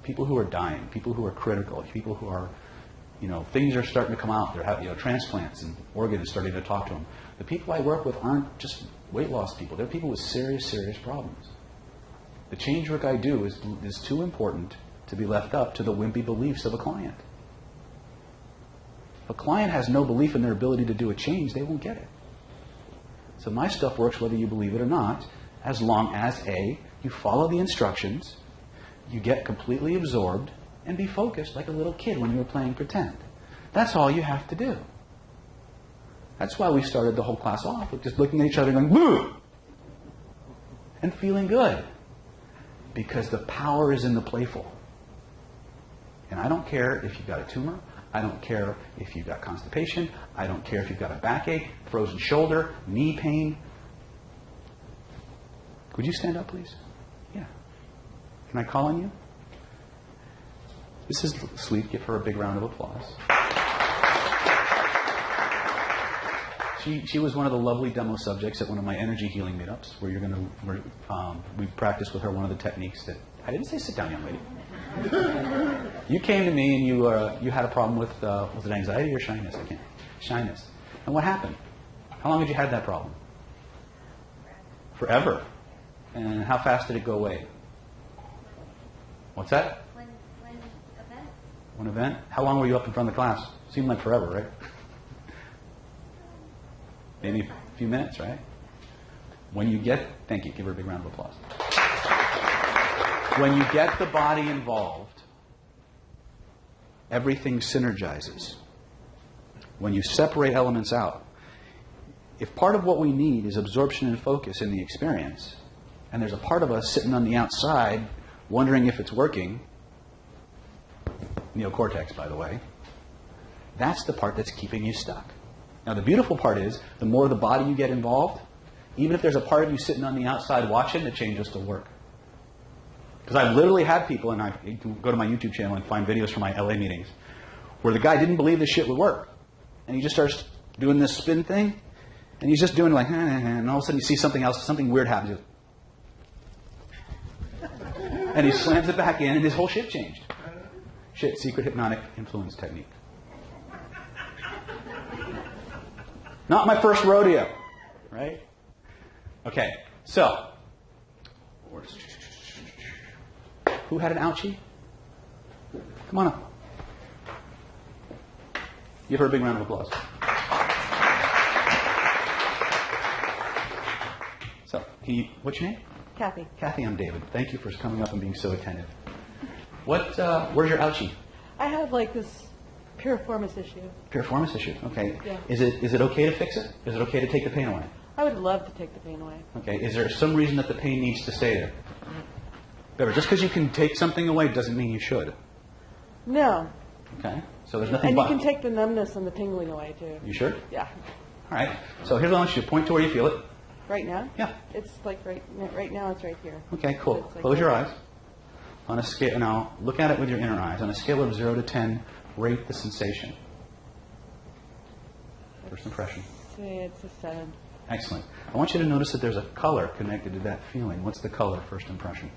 people who are dying, people who are critical, people who are, things are starting to come out. They're having, transplants and organs starting to talk to them. The people I work with aren't just weight loss people. They're people with serious, serious problems. The change work I do is too important to be left up to the wimpy beliefs of a client. If a client has no belief in their ability to do a change, they won't get it. So my stuff works whether you believe it or not, as long as A, you follow the instructions, you get completely absorbed, and be focused like a little kid when you were playing pretend. That's all you have to do. That's why we started the whole class off with just looking at each other going, boo! And feeling good. Because the power is in the playful. And I don't care if you've got a tumor. I don't care if you've got constipation. I don't care if you've got a backache, frozen shoulder, knee pain. Could you stand up, please? Yeah. Can I call on you? This is sweet. Give her a big round of applause. She was one of the lovely demo subjects at one of my energy healing meetups, where we practiced with her one of the techniques that I didn't say sit down, young lady. You came to me and you had a problem with was it anxiety or shyness? I can't. Shyness. And what happened? How long had you had that problem? Forever. And how fast did it go away? What's that? One event. One event? How long were you up in front of the class? Seemed like forever, right? Maybe a few minutes, right? When you get, thank you, give her a big round of applause. When you get the body involved, everything synergizes. When you separate elements out, if part of what we need is absorption and focus in the experience, and there's a part of us sitting on the outside wondering if it's working, neocortex, by the way, that's the part that's keeping you stuck. Now, the beautiful part is, the more the body you get involved, even if there's a part of you sitting on the outside watching, the change will still work. Because I've literally had people, and I go to my YouTube channel and find videos from my LA meetings, where the guy didn't believe this shit would work. And he just starts doing this spin thing, and he's just doing like, and all of a sudden you see something else, something weird happens. And he slams it back in, and his whole shit changed. Shit, secret hypnotic influence technique. Not my first rodeo, right? Okay, so, who had an ouchie? Come on up. Give her a big round of applause. So, what's your name? Kathy. Kathy, I'm David. Thank you for coming up and being so attentive. Where's your ouchie? I have like this piriformis issue. Piriformis issue. Okay. Yeah. Is it okay to fix it? Is it okay to take the pain away? I would love to take the pain away. Okay. Is there some reason that the pain needs to stay there? Remember, just because you can take something away doesn't mean you should. No. Okay. So there's nothing. And you can take the numbness and the tingling away too. You sure? Yeah. All right. So here's what I want you to point to where you feel it. Right now? Yeah. It's like right now. It's right here. Okay. Cool. It's like Close your right eyes. On a scale, now look at it with your inner eyes. On a scale of 0 to 10, rate the sensation. First impression. Say it's a 7. Excellent. I want you to notice that there's a color connected to that feeling. What's the color, first impression?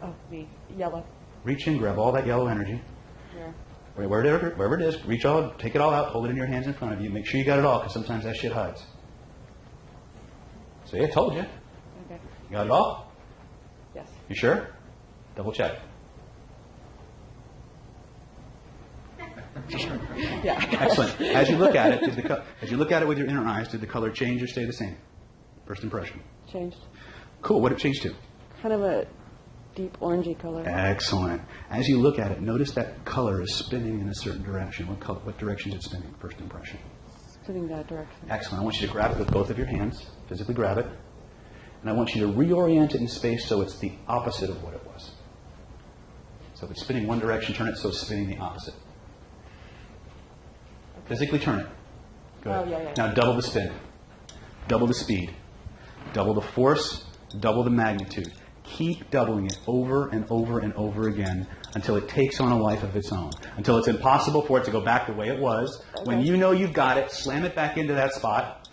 Oh, me. Yellow. Reach in, grab all that yellow energy. Here. Wherever it is, reach all, take it all out, hold it in your hands in front of you. Make sure you got it all, because sometimes that shit hides. See, I told you. Okay. You got it all? Yes. You sure? Double check. Yeah. Excellent. As you look at it, with your inner eyes, did the color change or stay the same? First impression. Changed. Cool. What did it change to? Kind of a deep orangey color. Excellent. As you look at it, notice that color is spinning in a certain direction. What direction is it spinning? First impression. Spinning that direction. Excellent. I want you to grab it with both of your hands. Physically grab it. And I want you to reorient it in space so it's the opposite of what it was. So if it's spinning one direction, turn it so it's spinning the opposite. Physically turn it. Good. Oh, yeah. Now double the spin. Double the speed. Double the force. Double the magnitude. Keep doubling it over and over and over again until it takes on a life of its own. Until it's impossible for it to go back the way it was. Okay. When you know you've got it, slam it back into that spot.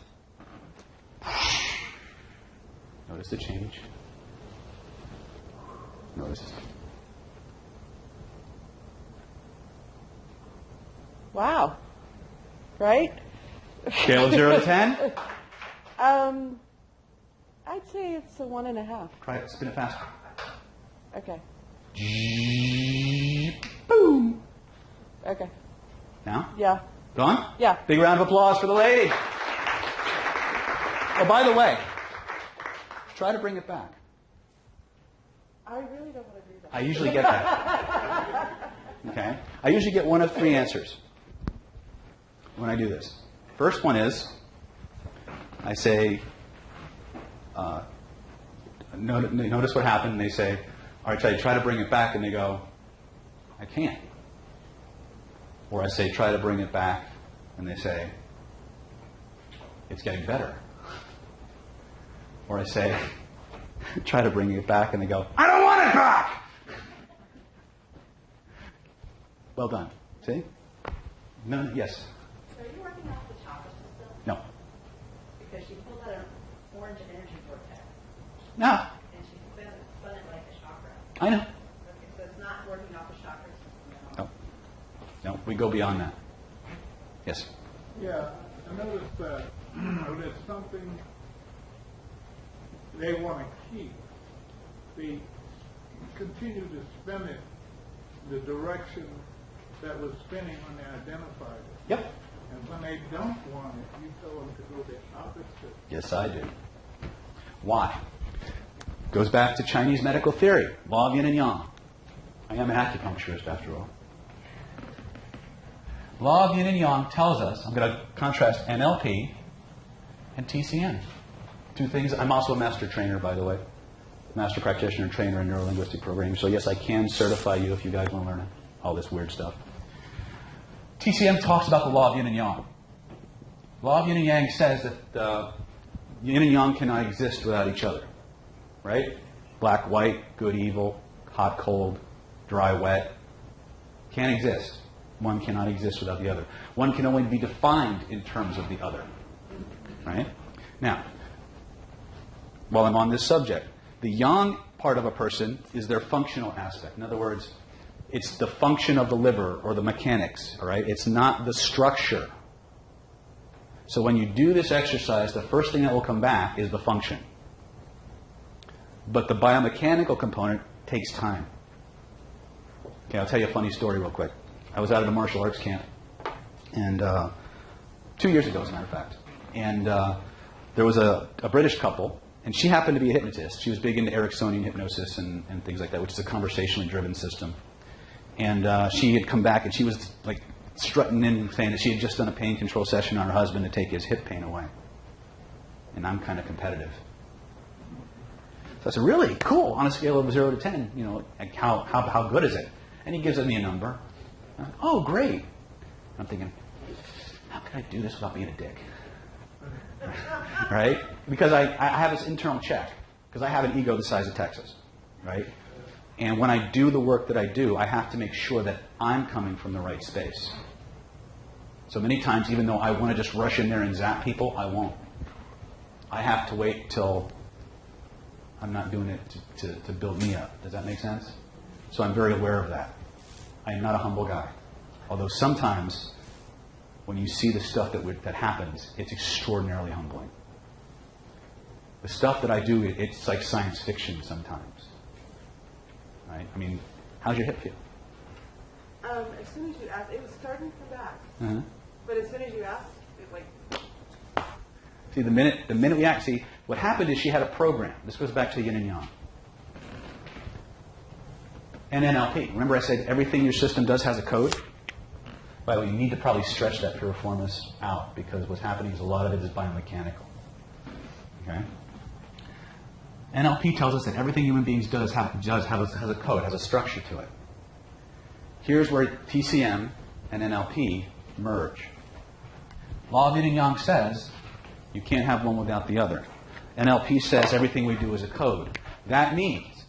Notice the change. Notice. Wow. Right? Scale of 0 to 10. I'd say it's a 1.5. Try it. Spin it fast. Okay. Boom. Okay. Now? Yeah. Gone? Yeah. Big round of applause for the lady. Oh, by the way, try to bring it back. I really don't want to do that. I usually get that. Okay? I usually get one of 3 answers when I do this. First one is, I say, notice what happened, and they say, all right, try to bring it back, and they go, I can't. Or I say, try to bring it back, and they say, it's getting better. Or I say, try to bring it back, and they go, I don't want it back! Well done. See? No, yes? So are you working off the chakra system? No. Because she pulled out an orange energy vortex, No. and she spun it like a chakra. I know. Okay, so it's not working off the chakra system at all. No. No, we go beyond that. Yes? Yeah, I noticed that when it's something they want to keep, they continue to spin it the direction that was spinning when they identified it. Yep. And when they don't want it, you tell them to go the opposite. Yes, I do. Why? Goes back to Chinese medical theory, law of yin and yang. I am an acupuncturist, after all. Law of yin and yang tells us, I'm going to contrast NLP and TCM. Two things. I'm also a master trainer, by the way. Master practitioner and trainer in neuro-linguistic programming. So yes, I can certify you if you guys want to learn all this weird stuff. TCM talks about the law of yin and yang. Law of yin and yang says that yin and yang cannot exist without each other. Right? Black, white, good, evil, hot, cold, dry, wet. Can't exist. One cannot exist without the other. One can only be defined in terms of the other. Right? Now, while I'm on this subject, the yang part of a person is their functional aspect. In other words, it's the function of the liver or the mechanics. All right? It's not the structure. So when you do this exercise, the first thing that will come back is the function. But the biomechanical component takes time. Okay, I'll tell you a funny story real quick. I was out at a martial arts camp, and 2 years ago, as a matter of fact. And there was a British couple, and she happened to be a hypnotist. She was big into Ericksonian hypnosis and things like that, which is a conversationally driven system. And she had come back, and she was like strutting in and saying that she had just done a pain control session on her husband to take his hip pain away. And I'm kind of competitive. So I said, really? Cool. On a scale of 0 to 10, you know, like how good is it? And he gives me a number. I'm like, oh, great. I'm thinking, how can I do this without being a dick? Right? Because I have this internal check. Because I have an ego the size of Texas. Right? And when I do the work that I do, I have to make sure that I'm coming from the right space. So many times, even though I want to just rush in there and zap people, I won't. I have to wait till I'm not doing it to build me up. Does that make sense? So I'm very aware of that. I am not a humble guy. Although sometimes, when you see the stuff that happens, it's extraordinarily humbling. The stuff that I do, it's like science fiction sometimes. Right? I mean, how's your hip feel? As soon as you asked, it was starting from back. Uh-huh. But as soon as you asked, it like... See, the minute we act, see, what happened is she had a program. This goes back to yin and yang. And NLP. Remember I said everything your system does has a code? By the way, you need to probably stretch that piriformis out because what's happening is a lot of it is biomechanical. Okay? NLP tells us that everything human beings does has a code, has a structure to it. Here's where TCM and NLP merge. Law of yin and yang says you can't have one without the other. NLP says everything we do is a code. That means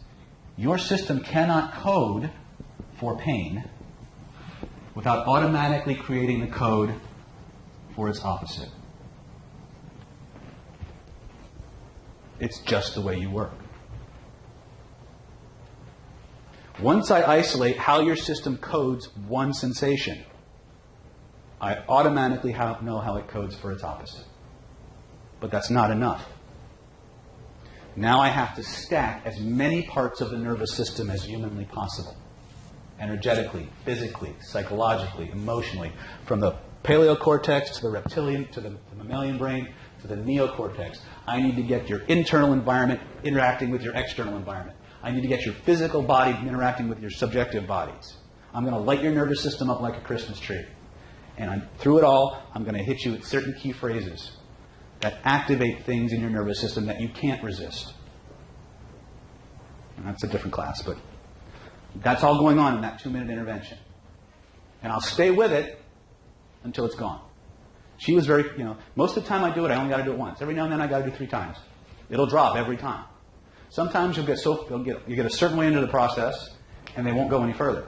your system cannot code for pain without automatically creating the code for its opposite. It's just the way you work. Once I isolate how your system codes one sensation, I automatically know how it codes for its opposite. But that's not enough. Now I have to stack as many parts of the nervous system as humanly possible. Energetically, physically, psychologically, emotionally. From the paleocortex to the reptilian, to the mammalian brain, to the neocortex. I need to get your internal environment interacting with your external environment. I need to get your physical body interacting with your subjective bodies. I'm going to light your nervous system up like a Christmas tree. And through it all, I'm going to hit you with certain key phrases that activate things in your nervous system that you can't resist. And that's a different class, but that's all going on in that 2-minute intervention. And I'll stay with it until it's gone. She was very, most of the time I do it, I only got to do it once. Every now and then I got to do 3 times. It'll drop every time. Sometimes you get a certain way into the process, and they won't go any further.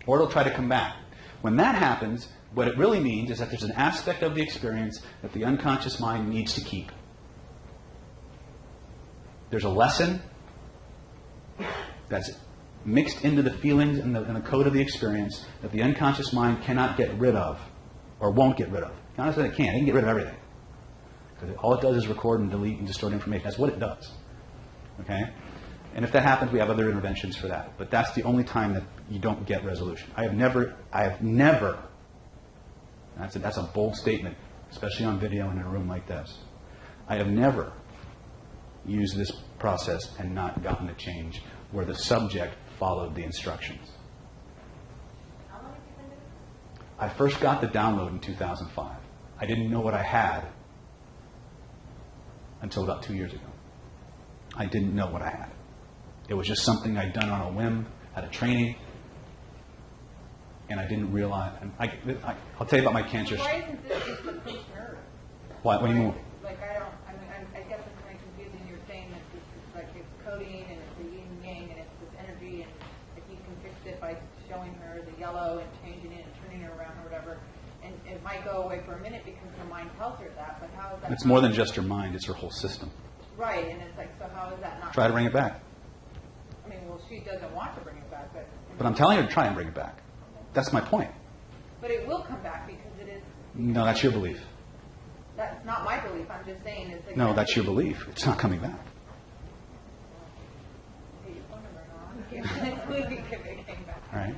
Or it'll try to come back. When that happens, what it really means is that there's an aspect of the experience that the unconscious mind needs to keep. There's a lesson that's mixed into the feelings and the code of the experience that the unconscious mind cannot get rid of, or won't get rid of. Not that it can't. It can get rid of everything. Because all it does is record and delete and distort information. That's what it does. Okay? And if that happens, we have other interventions for that. But that's the only time that you don't get resolution. I have never, that's a bold statement, especially on video in a room like this. I have never used this process and not gotten a change where the subject followed the instructions. How long have you been doing this? I first got the download in 2005. I didn't know what I had until about 2 years ago. I didn't know what I had. It was just something I'd done on a whim at a training, and I didn't realize. I'll tell you about my cancer. Why isn't this just the practitioner? What do you mean? Like, I guess it's kind of confusing. You're saying that this is like it's coding and it's the yin and yang and it's this energy, and if you can fix it by showing her the yellow and changing it and turning it around or whatever, and it might go away for a minute because her mind tells her that, but how is that? It's more than just her mind, it's her whole system. Right, and it's like, so how is that not? Try to bring it back. I mean, well, she doesn't want to bring it back, but. But I'm telling her to try and bring it back. That's my point. But it will come back because it is. No, that's your belief. That's not my belief. I'm just saying it's like. No, that's your belief. It's not coming back. Okay, your phone number on. Next week it came back. All right?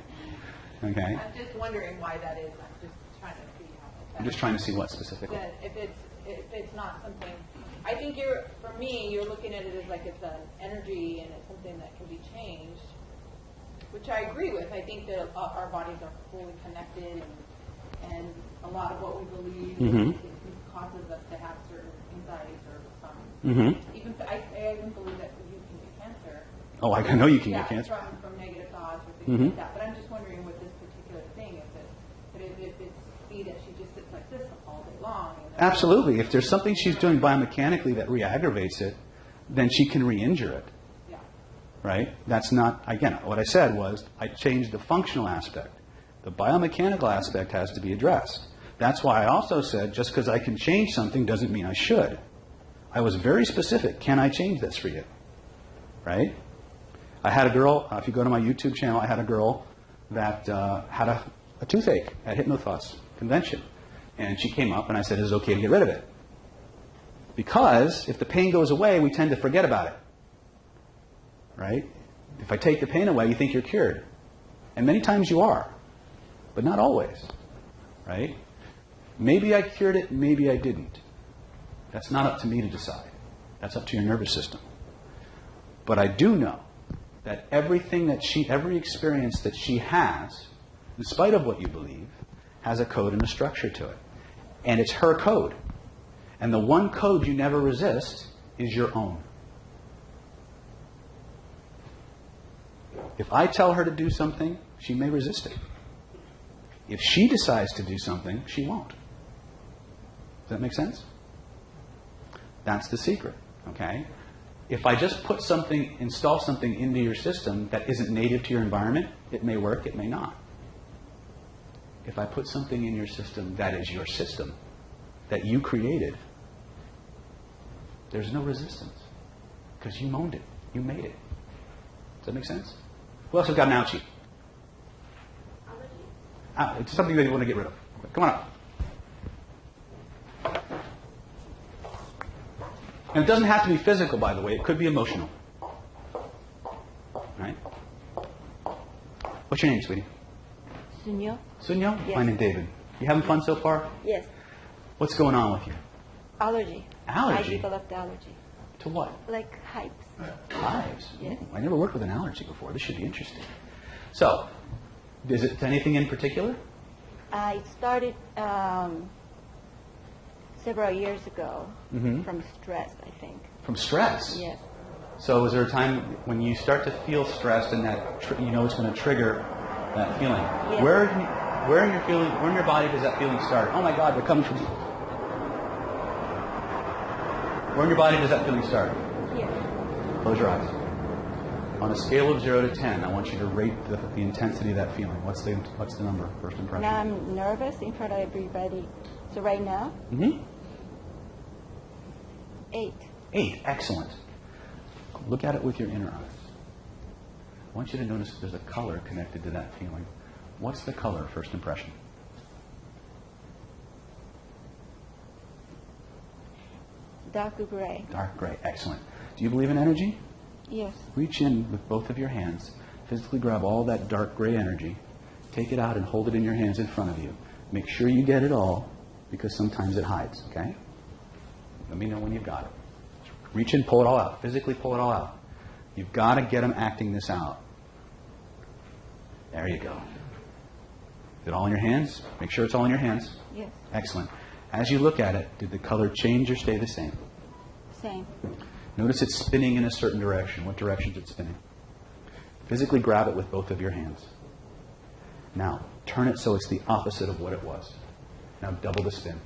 Okay. I'm just wondering why that is. I'm just trying to see how. I'm just trying to see what specifically. That if it's not something, I think for me, you're looking at it as like it's an energy and it's something that can be changed, which I agree with. I think that our bodies are fully connected, and a lot of what we believe it causes us to have certain anxieties or some. Even I even believe that you can get cancer. Oh, I know you can Yeah, get cancer. from negative thoughts or things like that. But I'm just wondering with this particular thing, if it's see that she just sits like this all day long. Absolutely. If there's something she's doing biomechanically that re-aggravates it, then she can re-injure it. Yeah. Right? That's not, again, what I said was I changed the functional aspect. The biomechanical aspect has to be addressed. That's why I also said just because I can change something doesn't mean I should. I was very specific. Can I change this for you? Right? I had a girl, if you go to my YouTube channel, I had a girl that had a toothache at Hypnothoughts convention. And she came up and I said, is it okay to get rid of it? Because if the pain goes away, we tend to forget about it. Right? If I take the pain away, you think you're cured. And many times you are. But not always. Right? Maybe I cured it, maybe I didn't. That's not up to me to decide. That's up to your nervous system. But I do know that every experience that she has, in spite of what you believe, has a code and a structure to it. And it's her code. And the one code you never resist is your own. If I tell her to do something, she may resist it. If she decides to do something, she won't. Does that make sense? That's the secret, okay? If I just install something into your system that isn't native to your environment, it may work, it may not. If I put something in your system that is your system, that you created, there's no resistance. Because you owned it. You made it. Does that make sense? Who else has got an ouchie? It's something that you want to get rid of. Come on up. And it doesn't have to be physical, by the way. It could be emotional. Right? What's your name, sweetie? Sunyo? Sunyo? Yes. My name's David. You having fun so far? Yes. What's going on with you? Allergy. Allergy? I developed allergy. To what? Like hives. Hives? Yes. Ooh, I never worked with an allergy before. This should be interesting. So, is it anything in particular? It started several years ago from stress, I think. From stress? Yes. So is there a time when you start to feel stressed and that you know it's going to trigger that feeling? Yes. Where in your body does that feeling start? Oh my God, they're coming from you. Where in your body does that feeling start? Here. Close your eyes. On a scale of 0 to 10, I want you to rate the intensity of that feeling. What's the number, first impression? Now I'm nervous in front of everybody. So right now, 8. 8, excellent. Look at it with your inner eyes. I want you to notice there's a color connected to that feeling. What's the color, first impression? Dark gray. Dark gray, excellent. Do you believe in energy? Yes. Reach in with both of your hands, physically grab all that dark gray energy, take it out and hold it in your hands in front of you. Make sure you get it all, because sometimes it hides, okay? Let me know when you've got it. Reach in, pull it all out. Physically pull it all out. You've got to get them acting this out. There you go. Is it all in your hands? Make sure it's all in your hands. Yes. Excellent. As you look at it, did the color change or stay the same? Same. Notice it's spinning in a certain direction. What direction is it spinning? Physically grab it with both of your hands. Now, turn it so it's the opposite of what it was. Now double the spin.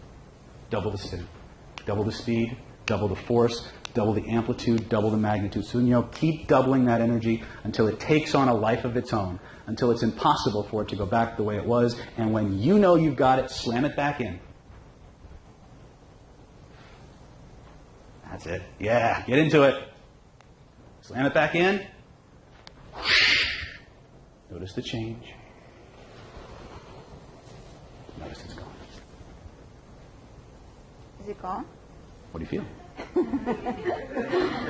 Double the spin. Double the speed. Double the force. Double the amplitude. Double the magnitude. So, keep doubling that energy until it takes on a life of its own. Until it's impossible for it to go back the way it was. And when you know you've got it, slam it back in. That's it. Yeah, get into it. Slam it back in. Notice the change. Notice it's gone. Is it gone? What do you feel?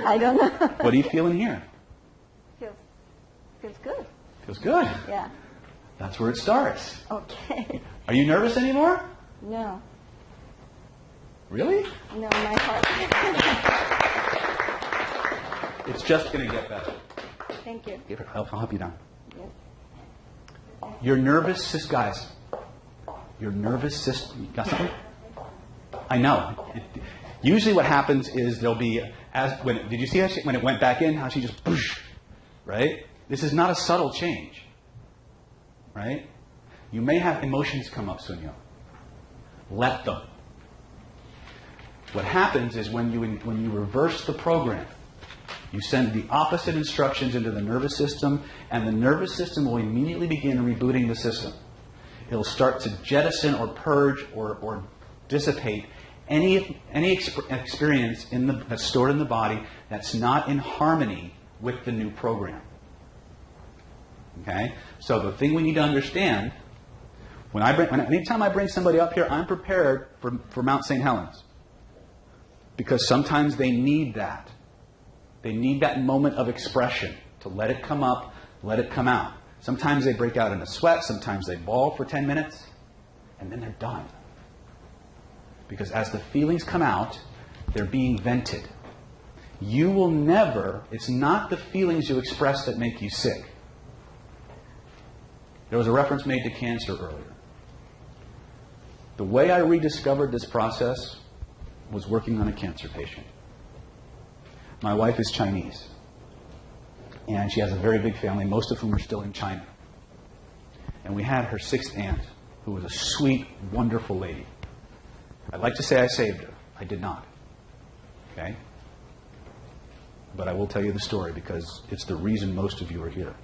I don't know. What do you feel in here? Feels good. Feels good. Yeah. That's where it starts. Okay. Are you nervous anymore? No. Really? No, my heart. It's just going to get better. Thank you. I'll help you down. Yes. Your nervous system, guys. Your nervous system. You got something? I know. Usually what happens is there'll be, did you see how when it went back in, how she just, boosh, right? This is not a subtle change, right? You may have emotions come up, Sunyo. Let them. What happens is when you reverse the program, you send the opposite instructions into the nervous system, and the nervous system will immediately begin rebooting the system. It'll start to jettison or purge or dissipate any experience that's stored in the body that's not in harmony with the new program. Okay? So the thing we need to understand, anytime I bring somebody up here, I'm prepared for Mount St. Helens. Because sometimes they need that. They need that moment of expression to let it come up, let it come out. Sometimes they break out in a sweat, sometimes they bawl for 10 minutes, and then they're done. Because as the feelings come out, they're being vented. You will never, it's not the feelings you express that make you sick. There was a reference made to cancer earlier. The way I rediscovered this process was working on a cancer patient. My wife is Chinese, and she has a very big family, most of whom are still in China. And we had her 6th aunt, who was a sweet, wonderful lady. I'd like to say I saved her. I did not. Okay? But I will tell you the story because it's the reason most of you are here.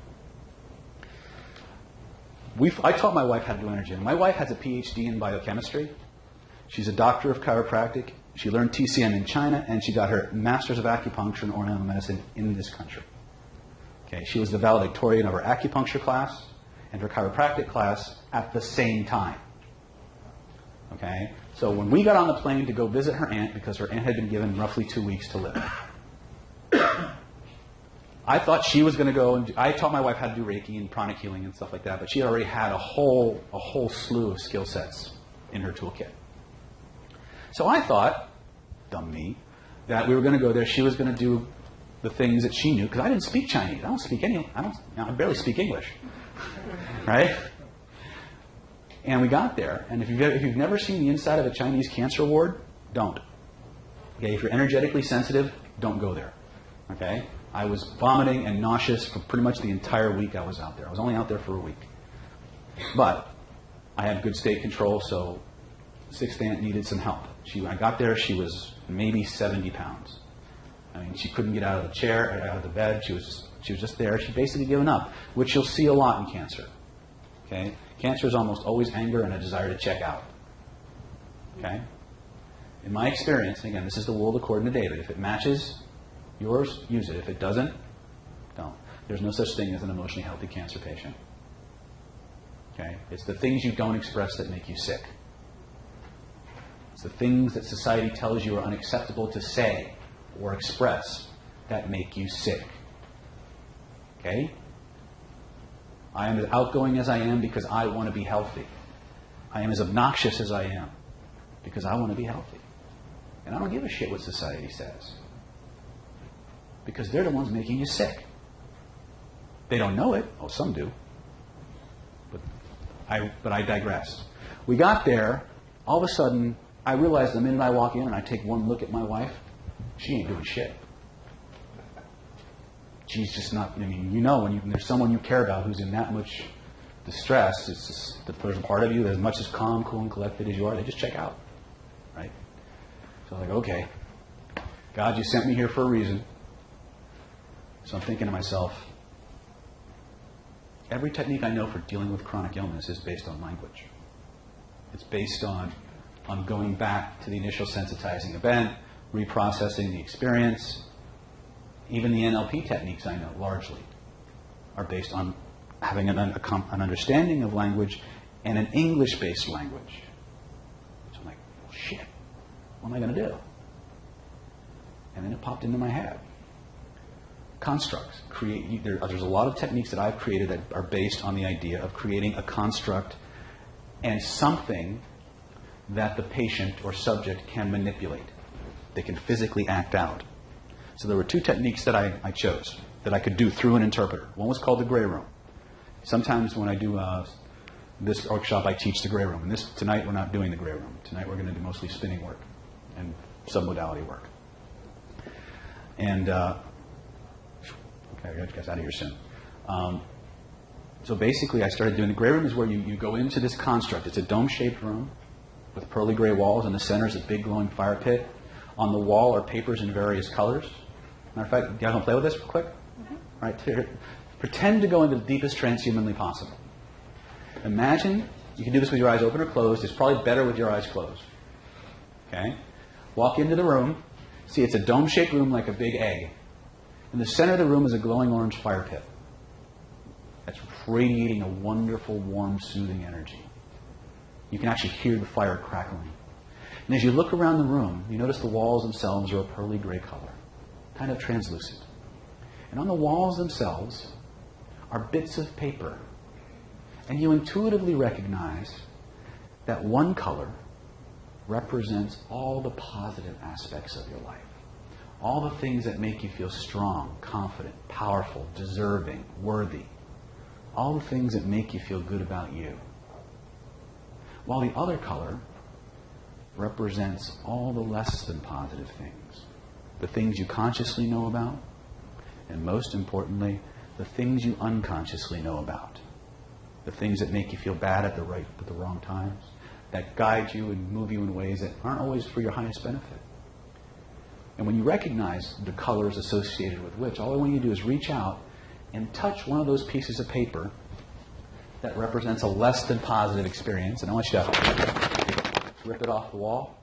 I taught my wife how to do energy. And my wife has a PhD in biochemistry. She's a doctor of chiropractic. She learned TCM in China, and she got her master's of acupuncture and oriental medicine in this country. Okay, she was the valedictorian of her acupuncture class and her chiropractic class at the same time. Okay, so when we got on the plane to go visit her aunt, because her aunt had been given roughly 2 weeks to live, I thought she was going to go and I taught my wife how to do Reiki and pranic healing and stuff like that, but she already had a whole slew of skill sets in her toolkit. So I thought, dumb me, that we were going to go there. She was going to do the things that she knew, because I didn't speak Chinese. I barely speak English, right? And we got there, and if you've never seen the inside of a Chinese cancer ward, don't. Okay, if you're energetically sensitive, don't go there. Okay, I was vomiting and nauseous for pretty much the entire week I was out there. I was only out there for a week, but I had good state control, so 6th aunt needed some help. I got there, she was maybe 70 pounds. I mean, she couldn't get out of the chair, or out of the bed. She was just there. She'd basically given up, which you'll see a lot in cancer. Okay? Cancer is almost always anger and a desire to check out. Okay? In my experience, and again, this is the world according to David. If it matches yours, use it. If it doesn't, don't. There's no such thing as an emotionally healthy cancer patient. Okay? It's the things you don't express that make you sick. It's the things that society tells you are unacceptable to say or express that make you sick. Okay? I am as outgoing as I am because I want to be healthy. I am as obnoxious as I am because I want to be healthy. And I don't give a shit what society says. Because they're the ones making you sick. They don't know it. Oh, some do. But I digress. We got there. All of a sudden, I realized the minute I walk in and I take one look at my wife, she ain't doing shit. She's just not, I mean, you know, when there's someone you care about who's in that much distress, it's just, there's a part of you that as much as calm, cool, and collected as you are, they just check out. Right? So I'm like, okay, God, you sent me here for a reason. So I'm thinking to myself, every technique I know for dealing with chronic illness is based on language. It's based on going back to the initial sensitizing event, reprocessing the experience. Even the NLP techniques I know largely are based on having an understanding of language and an English-based language. So I'm like, well, shit, what am I going to do? And then it popped into my head. Constructs. There's a lot of techniques that I've created that are based on the idea of creating a construct and something that the patient or subject can manipulate. They can physically act out. So there were two techniques that I chose that I could do through an interpreter. One was called the gray room. Sometimes when I do this workshop, I teach the gray room. And tonight we're not doing the gray room. Tonight we're going to do mostly spinning work and submodality work. And okay, I got you guys out of here soon. So basically, I started doing the gray room is where you go into this construct. It's a dome-shaped room with pearly gray walls. In the center is a big glowing fire pit. On the wall are papers in various colors. Matter of fact, you guys want to play with this real quick? Mm-hmm. All right, pretend to go into the deepest trance humanly possible. Imagine, you can do this with your eyes open or closed. It's probably better with your eyes closed. Okay? Walk into the room. See, it's a dome-shaped room like a big egg. In the center of the room is a glowing orange fire pit that's radiating a wonderful, warm, soothing energy. You can actually hear the fire crackling. And as you look around the room, you notice the walls themselves are a pearly gray color, kind of translucent. And on the walls themselves are bits of paper. And you intuitively recognize that one color represents all the positive aspects of your life. All the things that make you feel strong, confident, powerful, deserving, worthy. All the things that make you feel good about you. While the other color represents all the less than positive things. The things you consciously know about, and most importantly, the things you unconsciously know about. The things that make you feel bad at the wrong times, that guide you and move you in ways that aren't always for your highest benefit. And when you recognize the colors associated with which, all I want you to do is reach out and touch one of those pieces of paper that represents a less than positive experience. And I want you to rip it off the wall.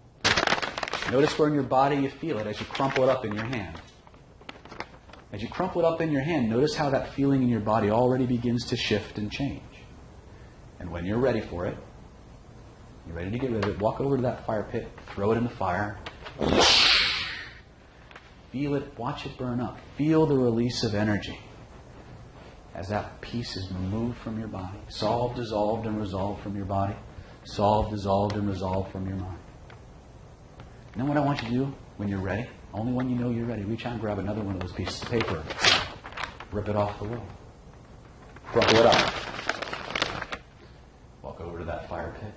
Notice where in your body you feel it as you crumple it up in your hand. As you crumple it up in your hand, notice how that feeling in your body already begins to shift and change. And when you're ready for it, you're ready to get rid of it, walk over to that fire pit, throw it in the fire. Feel it, watch it burn up. Feel the release of energy as that piece is removed from your body. Solved, dissolved, and resolved from your body. Solved, dissolved, and resolved from your mind. And then what I want you to do when you're ready, only when you know you're ready, reach out and grab another one of those pieces of paper. Rip it off the wall. Crumple it up. Walk over to that fire pit.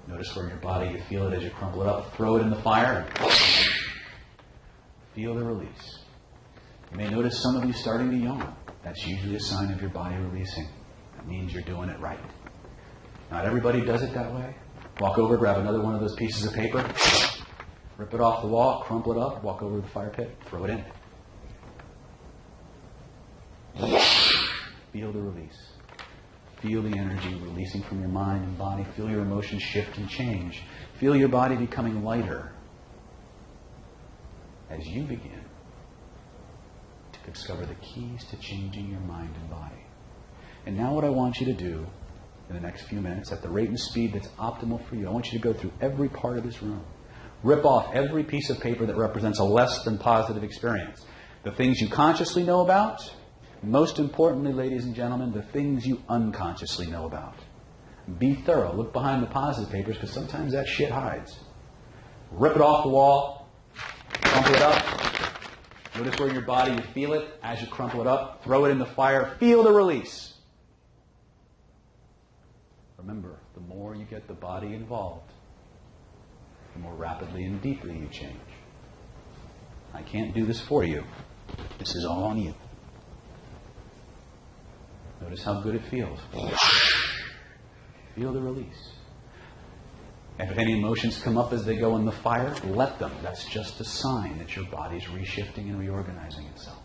Notice where in your body you feel it as you crumple it up. Throw it in the fire. Feel the release. You may notice some of you starting to yawn. That's usually a sign of your body releasing. That means you're doing it right. Not everybody does it that way. Walk over, grab another one of those pieces of paper. Rip it off the wall, crumple it up, walk over to the fire pit, throw it in. Feel the release. Feel the energy releasing from your mind and body. Feel your emotions shift and change. Feel your body becoming lighter as you begin to discover the keys to changing your mind and body. And now what I want you to do in the next few minutes, at the rate and speed that's optimal for you, I want you to go through every part of this room. Rip off every piece of paper that represents a less than positive experience. The things you consciously know about, most importantly, ladies and gentlemen, the things you unconsciously know about. Be thorough. Look behind the positive papers because sometimes that shit hides. Rip it off the wall. Crumple it up. Notice where in your body you feel it as you crumple it up. Throw it in the fire. Feel the release. Remember, the more you get the body involved, the more rapidly and deeply you change. I can't do this for you. This is all on you. Notice how good it feels. Feel the release. And if any emotions come up as they go in the fire, let them. That's just a sign that your body's reshifting and reorganizing itself.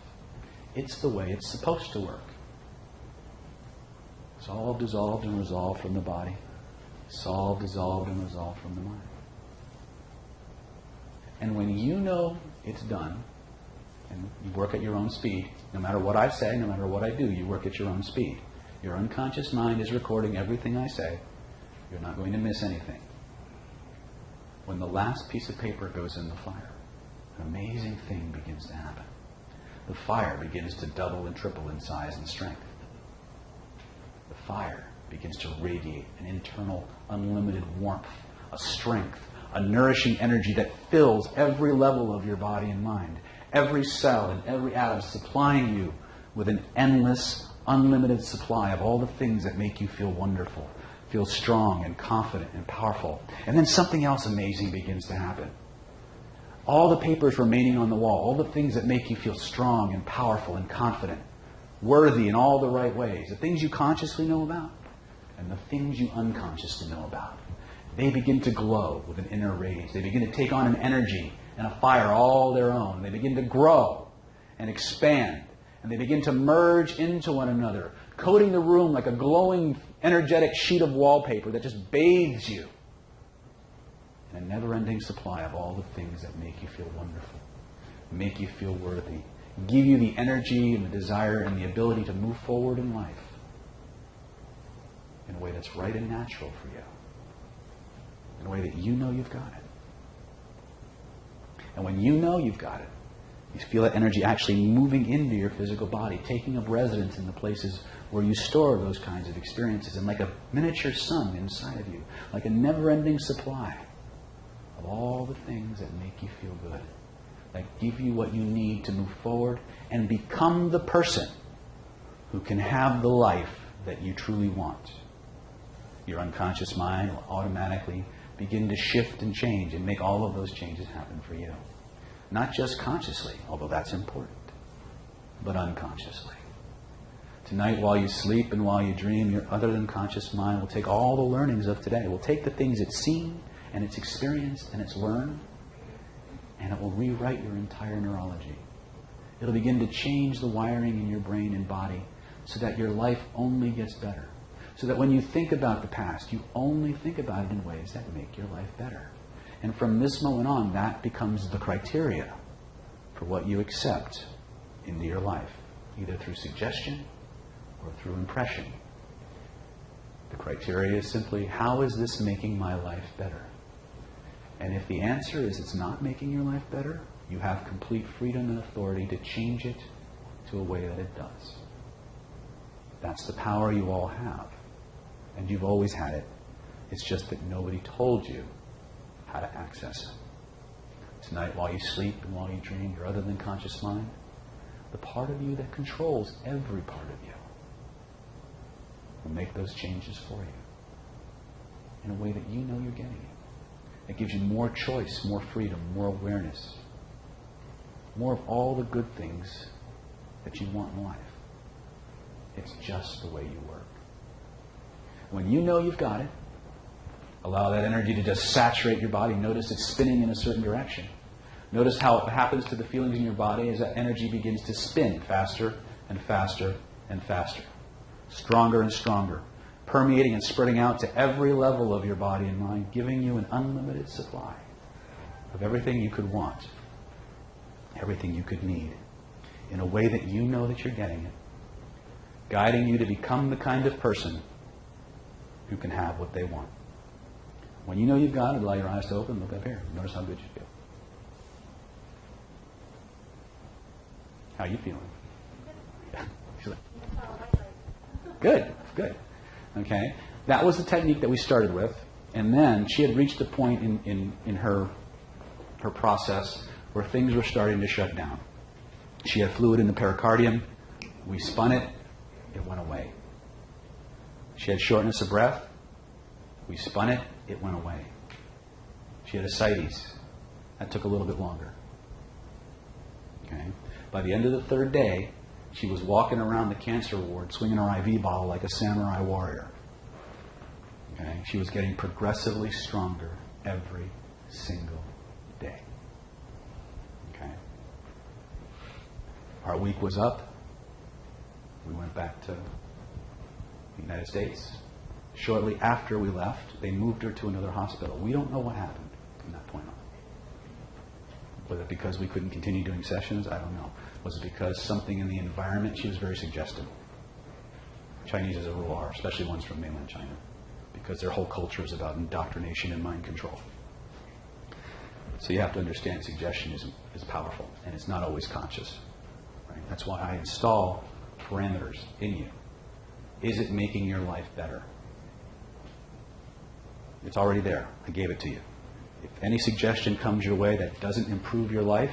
It's the way it's supposed to work. Solve, dissolved, and resolved from the body. Solve, dissolved, and resolved from the mind. And when you know it's done, and you work at your own speed, no matter what I say, no matter what I do, you work at your own speed. Your unconscious mind is recording everything I say. You're not going to miss anything. When the last piece of paper goes in the fire, an amazing thing begins to happen. The fire begins to double and triple in size and strength. The fire begins to radiate an internal, unlimited warmth, a strength, a nourishing energy that fills every level of your body and mind. Every cell and every atom supplying you with an endless, unlimited supply of all the things that make you feel wonderful, feel strong and confident and powerful. And then something else amazing begins to happen. All the papers remaining on the wall, all the things that make you feel strong and powerful and confident, worthy in all the right ways, the things you consciously know about and the things you unconsciously know about, they begin to glow with an inner radiance. They begin to take on an energy and a fire all their own. They begin to grow and expand. And they begin to merge into one another, coating the room like a glowing, energetic sheet of wallpaper that just bathes you in a never-ending supply of all the things that make you feel wonderful, make you feel worthy, give you the energy and the desire and the ability to move forward in life in a way that's right and natural for you, in a way that you know you've got it. And when you know you've got it, you feel that energy actually moving into your physical body, taking up residence in the places where you store those kinds of experiences, and like a miniature sun inside of you, like a never-ending supply of all the things that make you feel good, that give you what you need to move forward and become the person who can have the life that you truly want. Your unconscious mind will automatically begin to shift and change and make all of those changes happen for you. Not just consciously, although that's important, but unconsciously. Tonight, while you sleep and while you dream, your other than conscious mind will take all the learnings of today. It will take the things it's seen and it's experienced and it's learned, and it will rewrite your entire neurology. It'll begin to change the wiring in your brain and body so that your life only gets better. So that when you think about the past, you only think about it in ways that make your life better. And from this moment on, that becomes the criteria for what you accept into your life, either through suggestion or through impression. The criteria is simply, how is this making my life better? And if the answer is it's not making your life better, you have complete freedom and authority to change it to a way that it does. That's the power you all have. And you've always had it. It's just that nobody told you how to access it. Tonight, while you sleep and while you dream, your other than conscious mind, the part of you that controls every part of you, will make those changes for you in a way that you know you're getting it. It gives you more choice, more freedom, more awareness, more of all the good things that you want in life. It's just the way you work. When you know you've got it, Allow that energy to just saturate your body. Notice it's spinning in a certain direction. Notice how it happens to the feelings in your body as that energy begins to spin faster and faster and faster. Stronger and stronger. Permeating and spreading out to every level of your body and mind, giving you an unlimited supply of everything you could want, everything you could need, in a way that you know that you're getting it, guiding you to become the kind of person who can have what they want. When you know you've got it, allow your eyes to open, look up here. Notice how good you feel. How are you feeling? Good, good. Okay? That was the technique that we started with. And then she had reached a point in her process where things were starting to shut down. She had fluid in the pericardium. We spun it. It went away. She had shortness of breath. We spun it. It went away. She had ascites. That took a little bit longer. Okay? By the end of the third day, she was walking around the cancer ward swinging her IV bottle like a samurai warrior. Okay? She was getting progressively stronger every single day. Okay? Our week was up. We went back to the United States. Shortly after we left, they moved her to another hospital. We don't know what happened from that point on. Was it because we couldn't continue doing sessions? I don't know. Was it because something in the environment? She was very suggestive. Chinese as a rule are, especially ones from mainland China, because their whole culture is about indoctrination and mind control. So you have to understand suggestion is powerful, and it's not always conscious. Right? That's why I install parameters in you. Is it making your life better? It's already there. I gave it to you. If any suggestion comes your way that doesn't improve your life,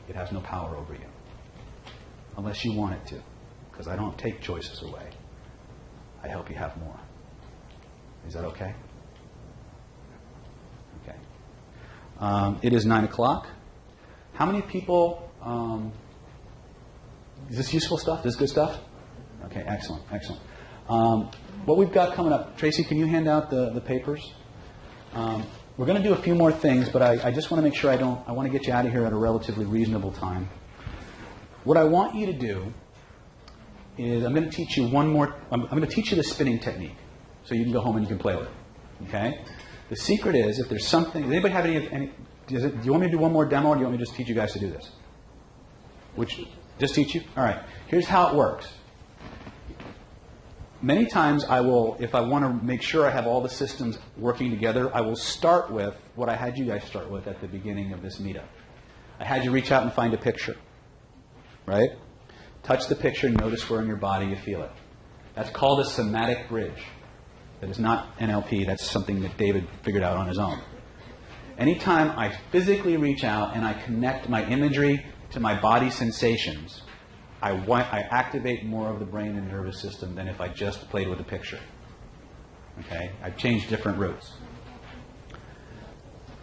it has no power over you. Unless you want it to. Because I don't take choices away. I help you have more. Is that okay? Okay. It is 9 o'clock. How many people... is this useful stuff? Is this good stuff? Okay, excellent, excellent. What we've got coming up, Tracy, can you hand out the papers? We're going to do a few more things, but I just want to make sure I want to get you out of here at a relatively reasonable time. What I want you to do is I'm going to teach you I'm going to teach you the spinning technique, so you can go home and you can play with it. Okay? The secret is, if there's something, does anybody have any do you want me to do one more demo, or do you want me to just teach you guys to do this? Just teach you? All right. Here's how it works. Many times I will, if I want to make sure I have all the systems working together, I will start with what I had you guys start with at the beginning of this meetup. I had you reach out and find a picture, right? Touch the picture, notice where in your body you feel it. That's called a somatic bridge. That is not NLP, that's something that David figured out on his own. Anytime I physically reach out and I connect my imagery to my body sensations, I activate more of the brain and nervous system than if I just played with a picture. Okay? I've changed different routes.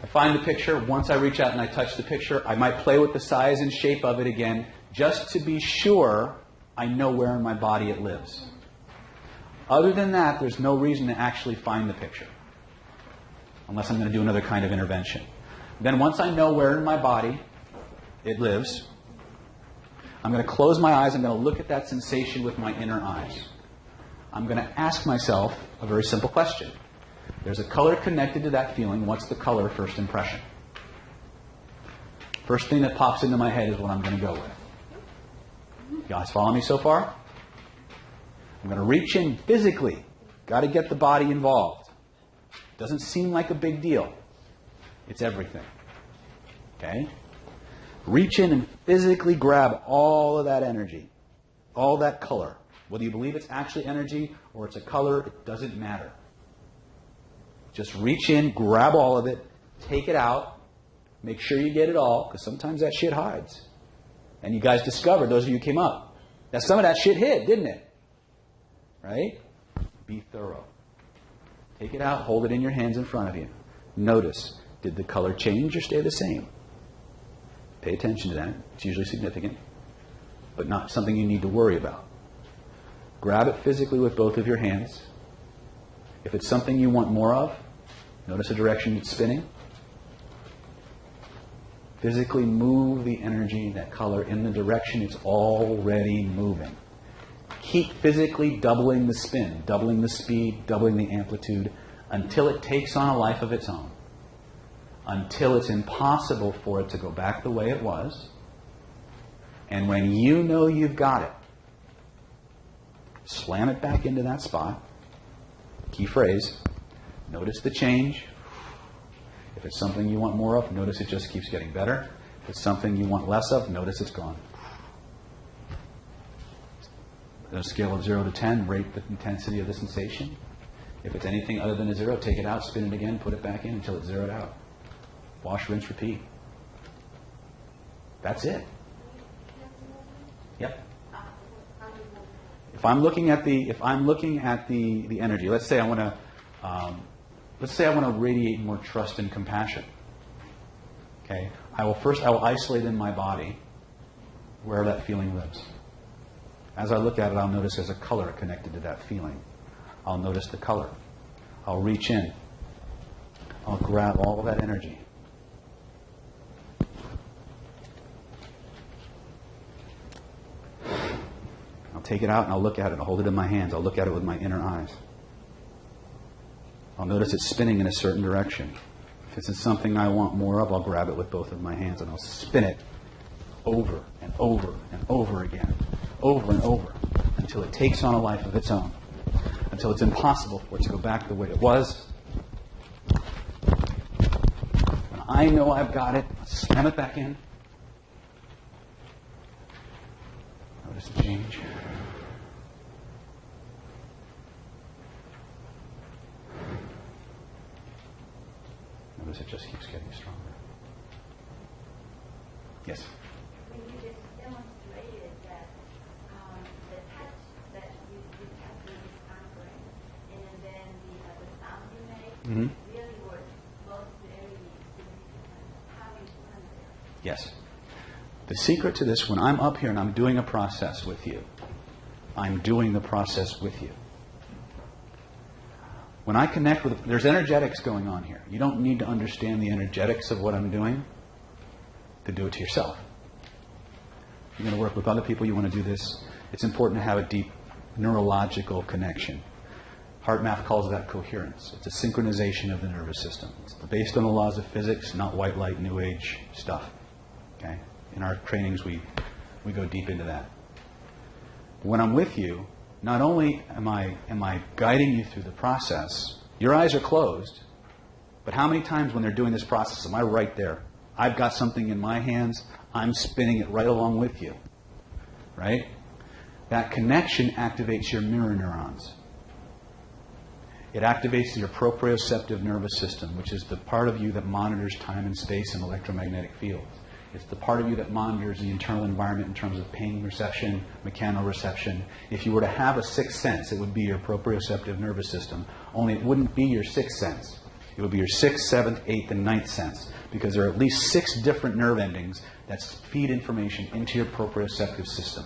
I find the picture. Once I reach out and I touch the picture, I might play with the size and shape of it again, just to be sure I know where in my body it lives. Other than that, there's no reason to actually find the picture, unless I'm going to do another kind of intervention. Then once I know where in my body it lives, I'm going to close my eyes. I'm going to look at that sensation with my inner eyes. I'm going to ask myself a very simple question. There's a color connected to that feeling. What's the color first impression? First thing that pops into my head is what I'm going to go with. You guys follow me so far? I'm going to reach in physically. Got to get the body involved. Doesn't seem like a big deal. It's everything. Okay? Reach in and physically grab all of that energy, all that color. Whether you believe it's actually energy or it's a color, it doesn't matter. Just reach in, grab all of it, take it out, make sure you get it all, because sometimes that shit hides. And you guys discovered, those of you who came up, that some of that shit hid, didn't it? Right? Be thorough. Take it out, hold it in your hands in front of you. Notice, did the color change or stay the same? Pay attention to that. It's usually significant, but not something you need to worry about. Grab it physically with both of your hands. If it's something you want more of, notice the direction it's spinning. Physically move the energy, that color, in the direction it's already moving. Keep physically doubling the spin, doubling the speed, doubling the amplitude, until it takes on a life of its own. Until it's impossible for it to go back the way it was. And when you know you've got it, slam it back into that spot. Key phrase, notice the change. If it's something you want more of, notice it just keeps getting better. If it's something you want less of, notice it's gone. On a scale of 0 to 10, rate the intensity of the sensation. If it's anything other than a 0, take it out, spin it again, put it back in until it's zeroed out. Wash, rinse, repeat. That's it. Yep. If I'm looking at the energy, let's say I want to radiate more trust and compassion. Okay, I will isolate in my body where that feeling lives. As I look at it, I'll notice there's a color connected to that feeling. I'll notice the color. I'll reach in. I'll grab all of that energy. I'll take it out and I'll look at it. I'll hold it in my hands. I'll look at it with my inner eyes. I'll notice it's spinning in a certain direction. If it's something I want more of, I'll grab it with both of my hands and I'll spin it over and over and over again, over and over, until it takes on a life of its own, until it's impossible for it to go back the way it was. When I know I've got it, I'll slam it back in. Notice the change. Notice it just keeps getting stronger. Yes? When you just demonstrated that the touch that you have to be conquering, and then the sound you make really was both very significant. How you learned it? Yes. The secret to this, when I'm up here and I'm doing a process with you, I'm doing the process with you. When I connect with, there's energetics going on here. You don't need to understand the energetics of what I'm doing to do it to yourself. If you're going to work with other people, you want to do this, it's important to have a deep neurological connection. HeartMath calls that coherence. It's a synchronization of the nervous system. It's based on the laws of physics, not white light, new age stuff. Okay? In our trainings, we go deep into that. When I'm with you, not only am I guiding you through the process, your eyes are closed, but how many times when they're doing this process am I right there? I've got something in my hands, I'm spinning it right along with you. Right? That connection activates your mirror neurons. It activates your proprioceptive nervous system, which is the part of you that monitors time and space and electromagnetic fields. It's the part of you that monitors the internal environment in terms of pain reception, mechanoreception. If you were to have a sixth sense, it would be your proprioceptive nervous system. Only it wouldn't be your sixth sense. It would be your sixth, seventh, eighth, and ninth sense. Because there are at least 6 different nerve endings that feed information into your proprioceptive system.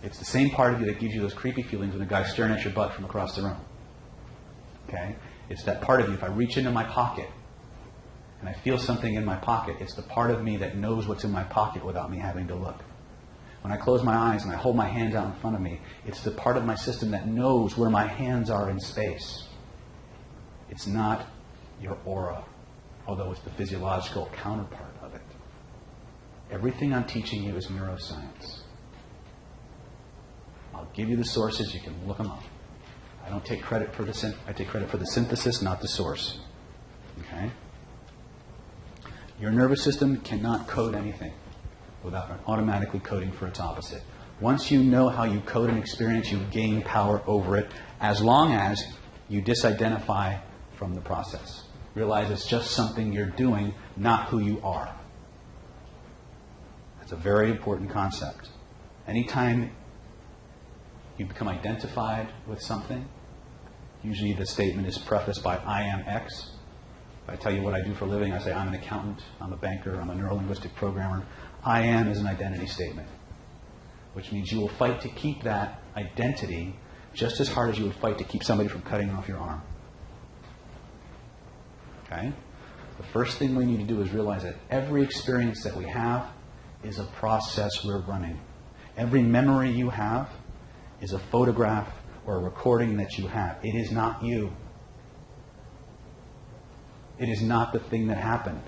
It's the same part of you that gives you those creepy feelings when a guy's staring at your butt from across the room. Okay? It's that part of you. If I reach into my pocket, and I feel something in my pocket, it's the part of me that knows what's in my pocket without me having to look. When I close my eyes and I hold my hands out in front of me, it's the part of my system that knows where my hands are in space. It's not your aura, although it's the physiological counterpart of it. Everything I'm teaching you is neuroscience. I'll give you the sources, you can look them up. I don't take credit for I take credit for the synthesis, not the source. Okay? Your nervous system cannot code anything without automatically coding for its opposite. Once you know how you code an experience, you gain power over it, as long as you disidentify from the process. Realize it's just something you're doing, not who you are. That's a very important concept. Anytime you become identified with something, usually the statement is prefaced by I am X. If I tell you what I do for a living, I say I'm an accountant, I'm a banker, I'm a neuro-linguistic programmer. I am is an identity statement, which means you will fight to keep that identity just as hard as you would fight to keep somebody from cutting off your arm. Okay? The first thing we need to do is realize that every experience that we have is a process we're running. Every memory you have is a photograph or a recording that you have. It is not you. It is not the thing that happened.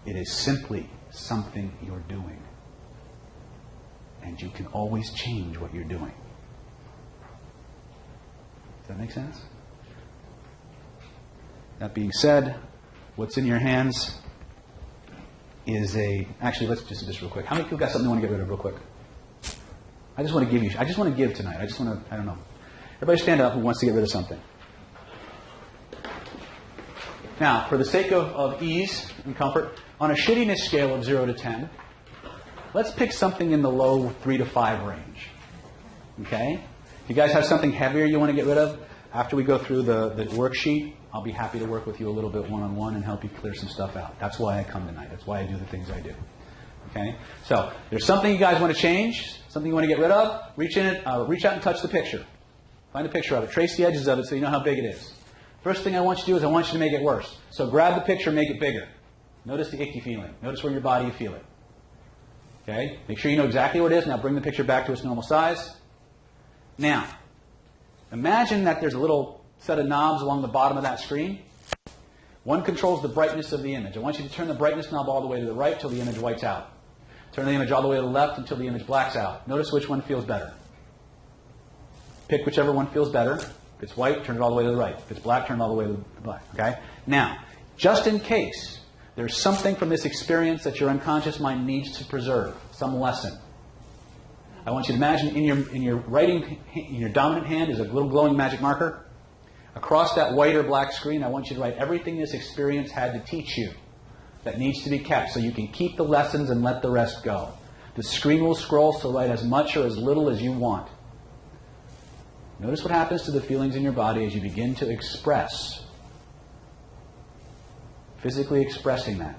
It is simply something you're doing. And you can always change what you're doing. Does that make sense? That being said, what's in your hands is a... Actually, let's just do this real quick. How many people got something they want to get rid of real quick? I just want to give tonight. I don't know. Everybody stand up who wants to get rid of something. Now, for the sake of ease and comfort, on a shittiness scale of 0 to 10, let's pick something in the low 3 to 5 range. Okay? If you guys have something heavier you want to get rid of, after we go through the worksheet, I'll be happy to work with you a little bit one-on-one and help you clear some stuff out. That's why I come tonight. That's why I do the things I do. Okay? So, there's something you guys want to change, something you want to get rid of, reach out and touch the picture. Find a picture of it. Trace the edges of it so you know how big it is. First thing I want you to do is I want you to make it worse. So grab the picture, make it bigger. Notice the icky feeling. Notice where in your body you feel it. Okay? Make sure you know exactly where it is. Now bring the picture back to its normal size. Now, imagine that there's a little set of knobs along the bottom of that screen. One controls the brightness of the image. I want you to turn the brightness knob all the way to the right until the image whites out. Turn the image all the way to the left until the image blacks out. Notice which one feels better. Pick whichever one feels better. If it's white, turn it all the way to the right. If it's black, turn it all the way to the black. Okay? Now, just in case there's something from this experience that your unconscious mind needs to preserve, some lesson, I want you to imagine in your dominant hand is a little glowing magic marker. Across that white or black screen, I want you to write everything this experience had to teach you that needs to be kept so you can keep the lessons and let the rest go. The screen will scroll, so write as much or as little as you want. Notice what happens to the feelings in your body as you begin to express. Physically expressing that.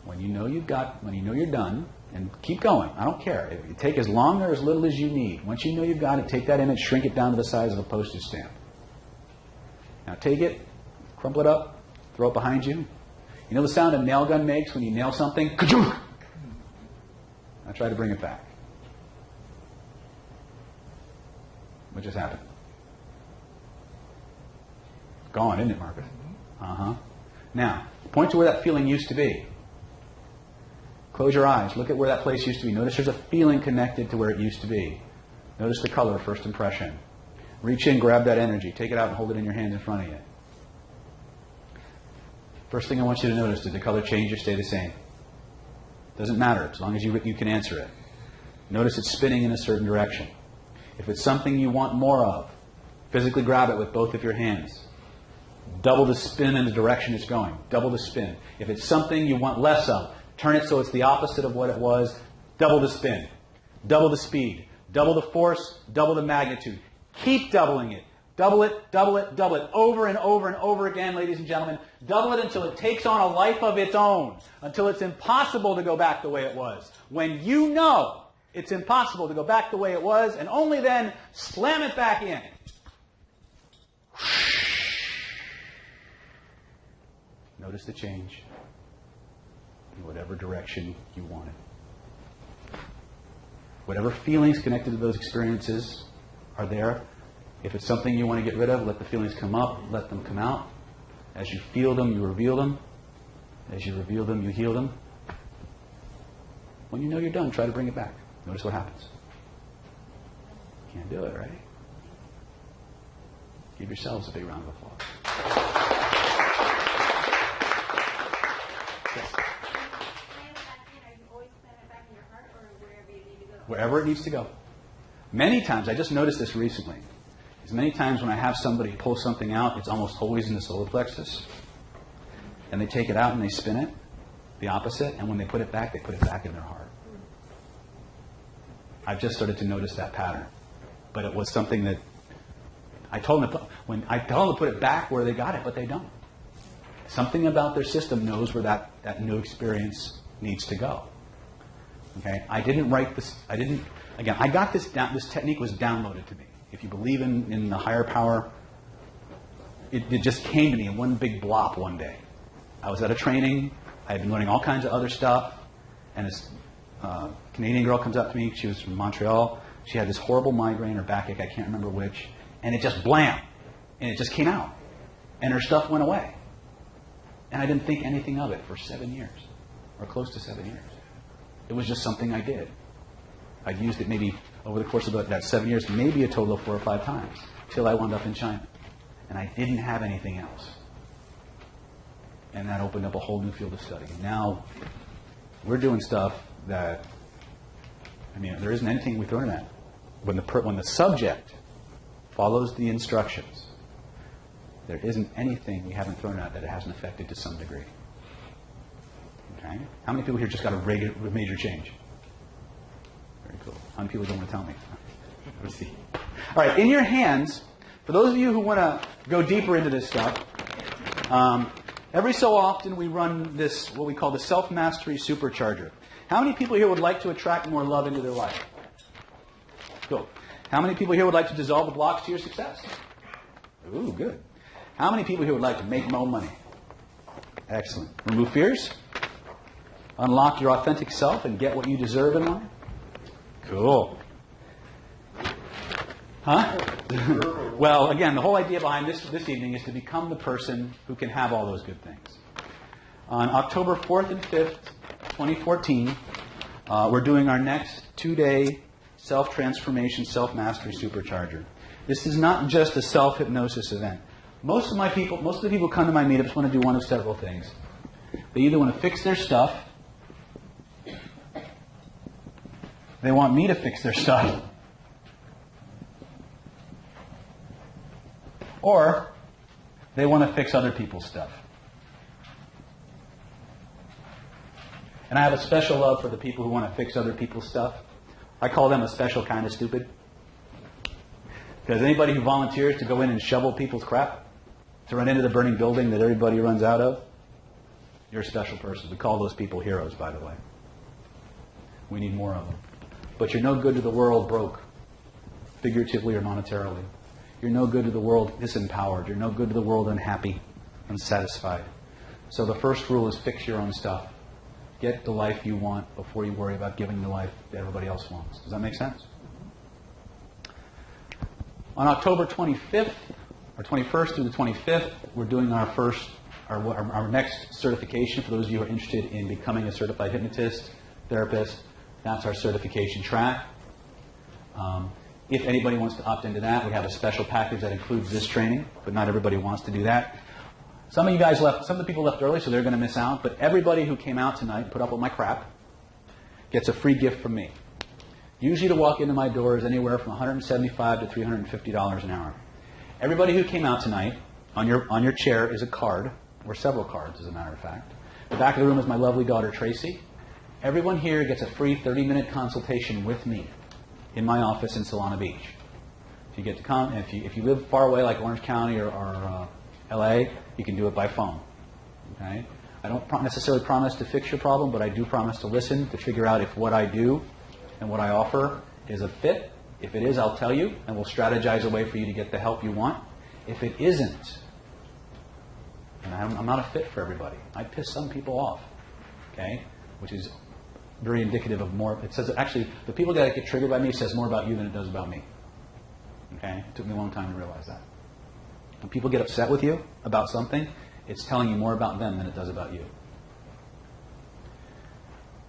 When you know you're done, and keep going. I don't care. You take as long or as little as you need. Once you know you've got it, take that image, shrink it down to the size of a postage stamp. Now take it, crumple it up, throw it behind you. You know the sound a nail gun makes when you nail something? Ka-chook! Now try to bring it back. What just happened? Gone, isn't it, Marcus? Uh-huh. Now, point to where that feeling used to be. Close your eyes. Look at where that place used to be. Notice there's a feeling connected to where it used to be. Notice the color, first impression. Reach in, grab that energy. Take it out and hold it in your hand in front of you. First thing I want you to notice, did the color change or stay the same? Doesn't matter, as long as you can answer it. Notice it's spinning in a certain direction. If it's something you want more of, physically grab it with both of your hands. Double the spin in the direction it's going. Double the spin. If it's something you want less of, turn it so it's the opposite of what it was. Double the spin. Double the speed. Double the force. Double the magnitude. Keep doubling it. Double it, double it, double it. Over and over and over again, ladies and gentlemen. Double it until it takes on a life of its own. Until it's impossible to go back the way it was. When you know it's impossible to go back the way it was, and only then slam it back in. Notice the change in whatever direction you want it. Whatever feelings connected to those experiences are there. If it's something you want to get rid of, let the feelings come up, let them come out. As you feel them, you reveal them. As you reveal them, you heal them. When you know you're done, try to bring it back. Notice what happens. Can't do it, right? Give yourselves a big round of applause. Yes. Wherever it needs to go. Many times, I just noticed this recently. As many times when I have somebody pull something out, it's almost always in the solar plexus. And they take it out and they spin it, the opposite, and when they put it back in their heart. I've just started to notice that pattern. But it was something that I told them to put it back where they got it, but they don't. Something about their system knows where that new experience needs to go. Okay, I didn't write this. I didn't. Again, I got this down. This technique was downloaded to me. If you believe in the higher power, it just came to me in one big blop one day. I was at a training. I had been learning all kinds of other stuff, and this Canadian girl comes up to me. She was from Montreal. She had this horrible migraine or backache. I can't remember which, and it just blam, and it just came out, and her stuff went away, and I didn't think anything of it for 7 years, or close to 7 years. It was just something I did. I'd used it maybe over the course of that 7 years, maybe a total of 4 or 5 times, till I wound up in China. And I didn't have anything else. And that opened up a whole new field of study. Now, we're doing stuff that, I mean, there isn't anything we throw in that. When the subject follows the instructions, there isn't anything we haven't thrown out that it hasn't affected to some degree. Okay? How many people here just got a major change? Very cool. How many people don't want to tell me? Let's see. All right, in your hands, for those of you who want to go deeper into this stuff, every so often we run this, what we call the self-mastery supercharger. How many people here would like to attract more love into their life? Cool. How many people here would like to dissolve the blocks to your success? Ooh, good. How many people here would like to make more money? Excellent. Remove fears? Unlock your authentic self and get what you deserve in life? Cool. Huh? Well, again, the whole idea behind this evening is to become the person who can have all those good things. On October 4th and 5th, 2014, we're doing our next 2-day self-transformation, self-mastery supercharger. This is not just a self-hypnosis event. Most of the people who come to my meetups want to do one of several things. They either want to fix their stuff, they want me to fix their stuff, or they want to fix other people's stuff. And I have a special love for the people who want to fix other people's stuff. I call them a special kind of stupid. Because anybody who volunteers to go in and shovel people's crap, to run into the burning building that everybody runs out of, you're a special person. We call those people heroes, by the way. We need more of them. But you're no good to the world broke, figuratively or monetarily. You're no good to the world disempowered. You're no good to the world unhappy, unsatisfied. So the first rule is fix your own stuff. Get the life you want before you worry about giving the life that everybody else wants. Does that make sense? On October 25th, or 21st through the 25th, we're doing our next certification. For those of you who are interested in becoming a certified hypnotist, therapist, that's our certification track. If anybody wants to opt into that, we have a special package that includes this training, but not everybody wants to do that. Some of the people left early, so they're going to miss out, but everybody who came out tonight and put up with my crap gets a free gift from me. Usually to walk into my door is anywhere from $175 to $350 an hour. Everybody who came out tonight, on your chair is a card, or several cards as a matter of fact. The back of the room is my lovely daughter Tracy. Everyone here gets a free 30-minute consultation with me in my office in Solana Beach. If you get to come, if you live far away like Orange County or LA, you can do it by phone. Okay? I don't necessarily promise to fix your problem, but I do promise to listen to figure out if what I do and what I offer is a fit. If it is, I'll tell you, and we'll strategize a way for you to get the help you want. If it isn't, and I'm not a fit for everybody. I piss some people off, okay? Which is very indicative of more. It says actually the people that get triggered by me says more about you than it does about me. Okay? It took me a long time to realize that. When people get upset with you about something, it's telling you more about them than it does about you.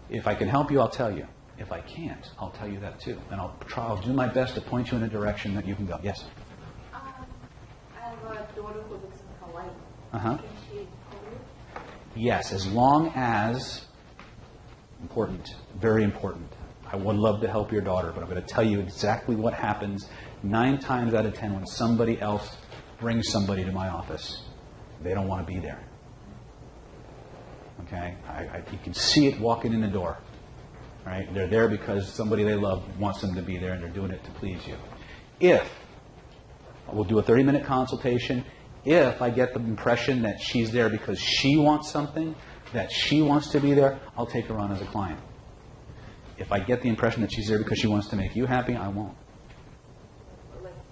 If I can help you, I'll tell you. If I can't, I'll tell you that too. And I'll do my best to point you in a direction that you can go. Yes? I have a daughter who lives in Hawaii. Uh-huh. Can she call you? Yes, as long as, important, very important. I would love to help your daughter, but I'm going to tell you exactly what happens 9 times out of 10 when somebody else brings somebody to my office. They don't want to be there. Okay? You can see it walking in the door. Right? They're there because somebody they love wants them to be there, and they're doing it to please you. If we'll do a 30-minute consultation, if I get the impression that she's there because she wants something, that she wants to be there, I'll take her on as a client. If I get the impression that she's there because she wants to make you happy, I won't.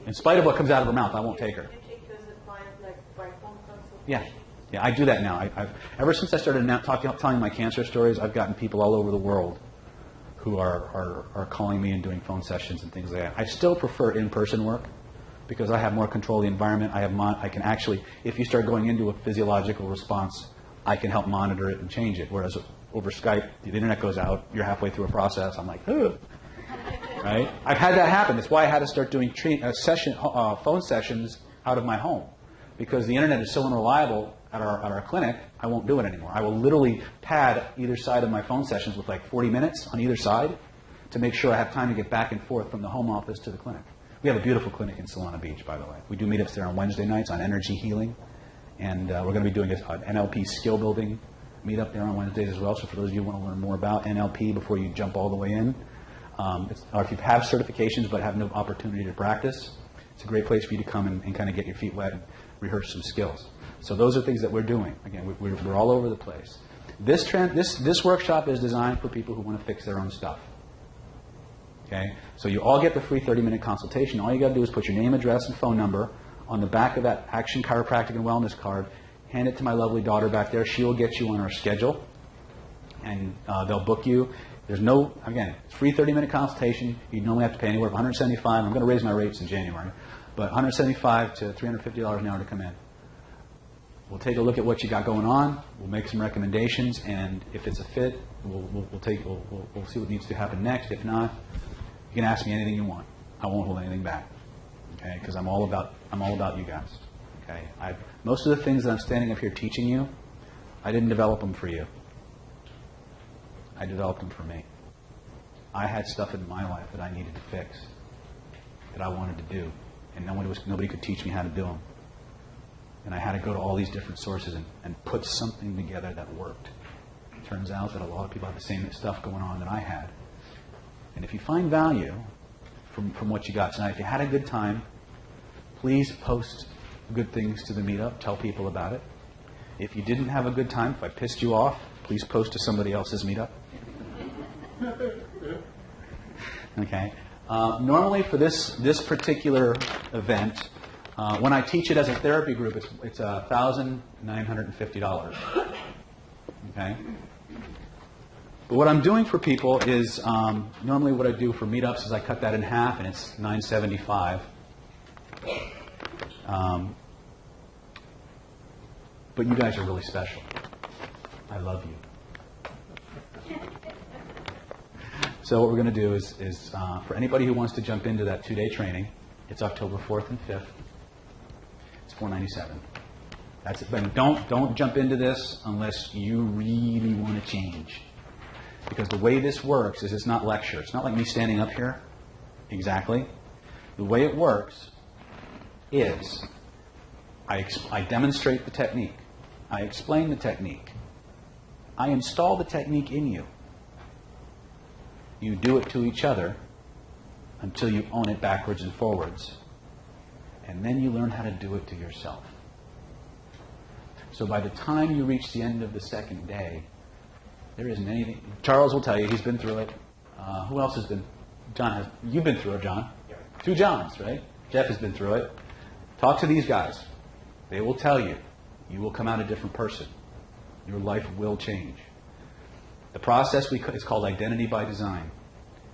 In spite of what comes out of her mouth, I won't take her. You take you as a client, like by phone consultation? Yeah. Yeah, I do that now. I've ever since I started now telling my cancer stories, I've gotten people all over the world who are calling me and doing phone sessions and things like that. I still prefer in-person work because I have more control of the environment. I can actually, if you start going into a physiological response, I can help monitor it and change it. Whereas over Skype, the internet goes out, you're halfway through a process, I'm like, ugh. Right? I've had that happen. That's why I had to start doing phone sessions out of my home. Because the internet is so unreliable at our clinic, I won't do it anymore. I will literally pad either side of my phone sessions with like 40 minutes on either side to make sure I have time to get back and forth from the home office to the clinic. We have a beautiful clinic in Solana Beach, by the way. We do meetups there on Wednesday nights on energy healing. And we're going to be doing an NLP skill building meetup there on Wednesdays as well. So for those of you who want to learn more about NLP before you jump all the way in, or if you have certifications but have no opportunity to practice, it's a great place for you to come and kind of get your feet wet and rehearse some skills. So those are things that we're doing. Again, we're all over the place. This workshop is designed for people who want to fix their own stuff. Okay? So you all get the free 30-minute consultation. All you got to do is put your name, address, and phone number on the back of that Action Chiropractic and Wellness card. Hand it to my lovely daughter back there. She will get you on our schedule, and they'll book you. There's no, again, it's free 30-minute consultation. You normally have to pay anywhere from $175. I'm going to raise my rates in January, but $175 to $350 an hour to come in. We'll take a look at what you got going on. We'll make some recommendations, and if it's a fit, we'll see what needs to happen next. If not, you can ask me anything you want. I won't hold anything back, okay? Because I'm all about you guys, okay? Most of the things that I'm standing up here teaching you, I didn't develop them for you. I developed them for me. I had stuff in my life that I needed to fix, that I wanted to do, and nobody could teach me how to do them. And I had to go to all these different sources and put something together that worked. It turns out that a lot of people have the same stuff going on that I had. And if you find value from what you got tonight, if you had a good time, please post good things to the meetup. Tell people about it. If you didn't have a good time, if I pissed you off, please post to somebody else's meetup. Okay. Normally for this particular event, when I teach it as a therapy group, it's $1,950. Okay. But what I'm doing for people is normally what I do for meetups is I cut that in half, and it's $975. But you guys are really special. I love you. So what we're going to do is for anybody who wants to jump into that 2-day training, it's October 4th and 5th. It's $497. That's it. But don't jump into this unless you really want to change. Because the way this works is it's not lecture. It's not like me standing up here. Exactly. The way it works is I demonstrate the technique. I explain the technique. I install the technique in you. You do it to each other until you own it backwards and forwards. And then you learn how to do it to yourself. So by the time you reach the end of the second day, there isn't anything. Charles will tell you, he's been through it. Who else has been? John has. You've been through it, John. Yeah. 2 Johns, right? Jeff has been through it. Talk to these guys. They will tell you. You will come out a different person. Your life will change. The process is called identity by design.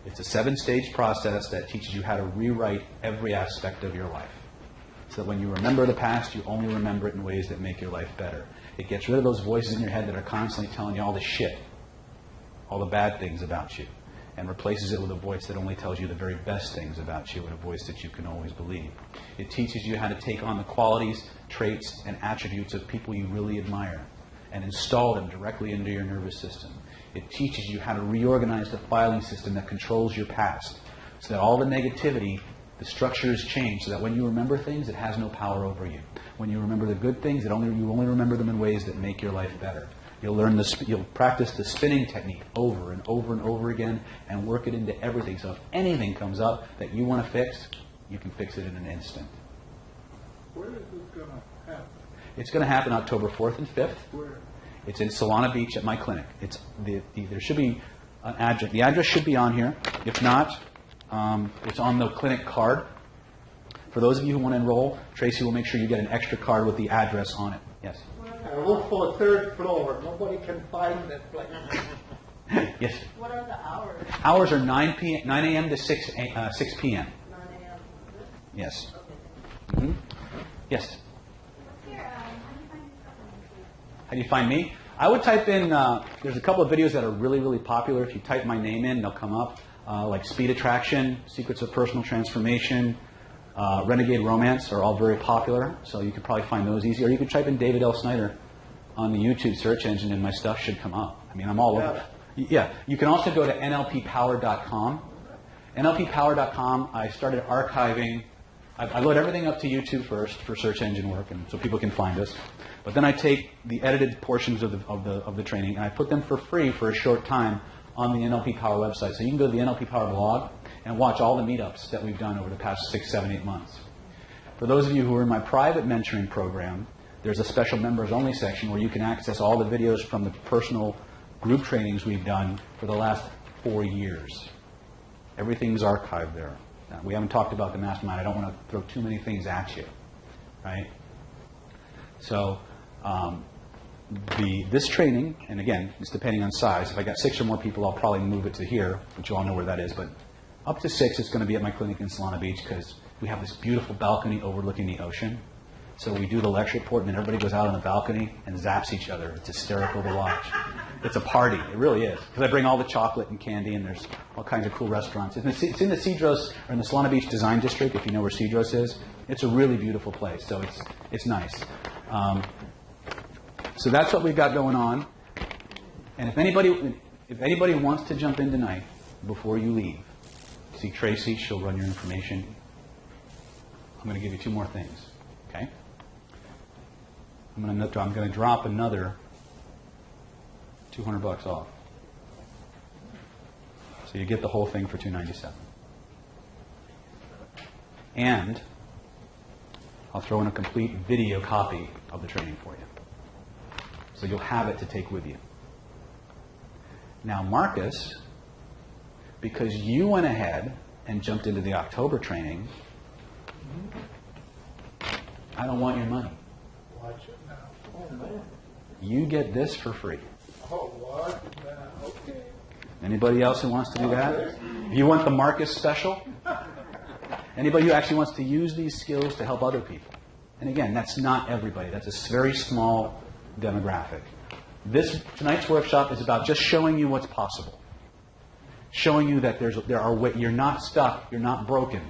It's a 7-stage process that teaches you how to rewrite every aspect of your life. So that when you remember the past, you only remember it in ways that make your life better. It gets rid of those voices in your head that are constantly telling you all the shit, all the bad things about you, and replaces it with a voice that only tells you the very best things about you and a voice that you can always believe. It teaches you how to take on the qualities, traits, and attributes of people you really admire and install them directly into your nervous system. It teaches you how to reorganize the filing system that controls your past so that all the negativity, the structure is changed so that when you remember things, it has no power over you. When you remember the good things, you only remember them in ways that make your life better. You'll practice the spinning technique over and over and over again and work it into everything. So if anything comes up that you want to fix, you can fix it in an instant. Where is this going to happen? It's going to happen October 4th and 5th. Where? It's in Solana Beach at my clinic. There should be an address. The address should be on here. If not, it's on the clinic card. For those of you who want to enroll, Tracy will make sure you get an extra card with the address on it. Yes? I look for a third floor. Nobody can find that place. Yes? What are the hours? Hours are 9 a.m. to 6 p.m. 9 a.m. Yes. Mm-hmm. Yes? How do you find me? I would type in, there's a couple of videos that are really, really popular. If you type my name in, they'll come up, like Speed Attraction, Secrets of Personal Transformation, Renegade Romance are all very popular, so you could probably find those easy. Or you could type in David L. Snyder on the YouTube search engine, and my stuff should come up. I mean, I'm all over. Yeah. You can also go to nlppower.com. nlppower.com, I started archiving. I load everything up to YouTube first for search engine work, and so people can find us. But then I take the edited portions of the training, and I put them for free for a short time on the NLP Power website. So you can go to the NLP Power blog and watch all the meetups that we've done over the past 6, 7, 8 months. For those of you who are in my private mentoring program, there's a special members only section where you can access all the videos from the personal group trainings we've done for the last 4 years. Everything's archived there. Now, we haven't talked about the mastermind. I don't want to throw too many things at you, right? So this training, and again, it's depending on size. If I got 6 or more people, I'll probably move it to here, but you all know where that is. But up to 6, it's going to be at my clinic in Solana Beach because we have this beautiful balcony overlooking the ocean. So we do the lecture report, and then everybody goes out on the balcony and zaps each other. It's hysterical to watch. It's a party. It really is. Because I bring all the chocolate and candy, and there's all kinds of cool restaurants. It's in the Cedros, or in the Solana Beach Design District, if you know where Cedros is. It's a really beautiful place, so it's nice. So that's what we've got going on. And if anybody wants to jump in tonight, before you leave, see Tracy, she'll run your information. I'm going to give you 2 more things, okay? I'm going to drop another $200 off. So you get the whole thing for $297. And I'll throw in a complete video copy of the training for you. So you'll have it to take with you. Now, Marcus, because you went ahead and jumped into the October training, I don't want your money. Watch it now. Oh, man. You get this for free. Oh, what? Now, okay. Anybody else who wants to do that? You want the Marcus special? Anybody who actually wants to use these skills to help other people? And again, that's not everybody. That's a very small demographic. Tonight's workshop is about just showing you what's possible. Showing you that you're not stuck, you're not broken.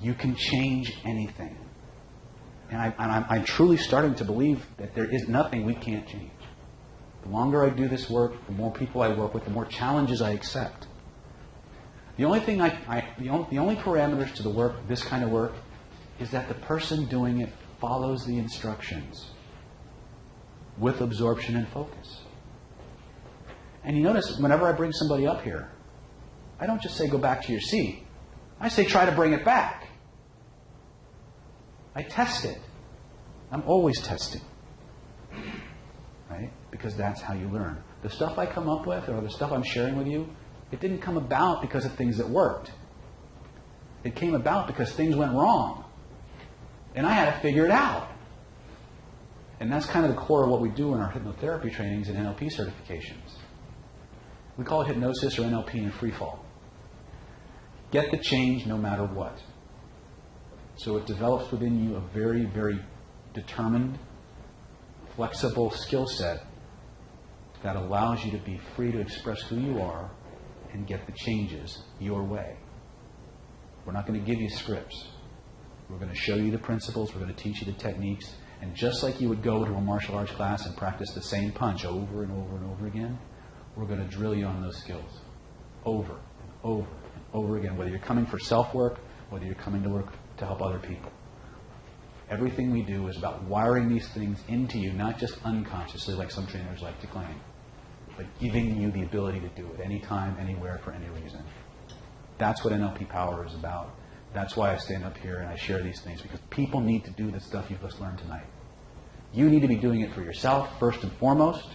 You can change anything. And I'm truly starting to believe that there is nothing we can't change. The longer I do this work, the more people I work with, the more challenges I accept. The only thing the only parameters to the work, this kind of work, is that the person doing it follows the instructions with absorption and focus. And you notice, whenever I bring somebody up here, I don't just say go back to your seat. I say try to bring it back. I test it. I'm always testing. Right? Because that's how you learn. The stuff I come up with, or the stuff I'm sharing with you, it didn't come about because of things that worked. It came about because things went wrong. And I had to figure it out. And that's kind of the core of what we do in our hypnotherapy trainings and NLP certifications. We call it hypnosis or NLP in free fall. Get the change no matter what. So it develops within you a very, very determined, flexible skill set that allows you to be free to express who you are and get the changes your way. We're not going to give you scripts. We're going to show you the principles. We're going to teach you the techniques. And just like you would go to a martial arts class and practice the same punch over and over and over again, we're going to drill you on those skills over and over and over again, whether you're coming for self-work, whether you're coming to work to help other people. Everything we do is about wiring these things into you, not just unconsciously like some trainers like to claim, but giving you the ability to do it anytime, anywhere, for any reason. That's what NLP Power is about. That's why I stand up here and I share these things, because people need to do the stuff you've just learned tonight. You need to be doing it for yourself, first and foremost,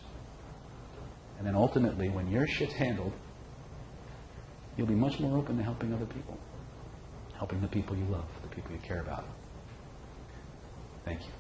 And then ultimately, when your shit's handled, you'll be much more open to helping other people. Helping the people you love, the people you care about. Thank you.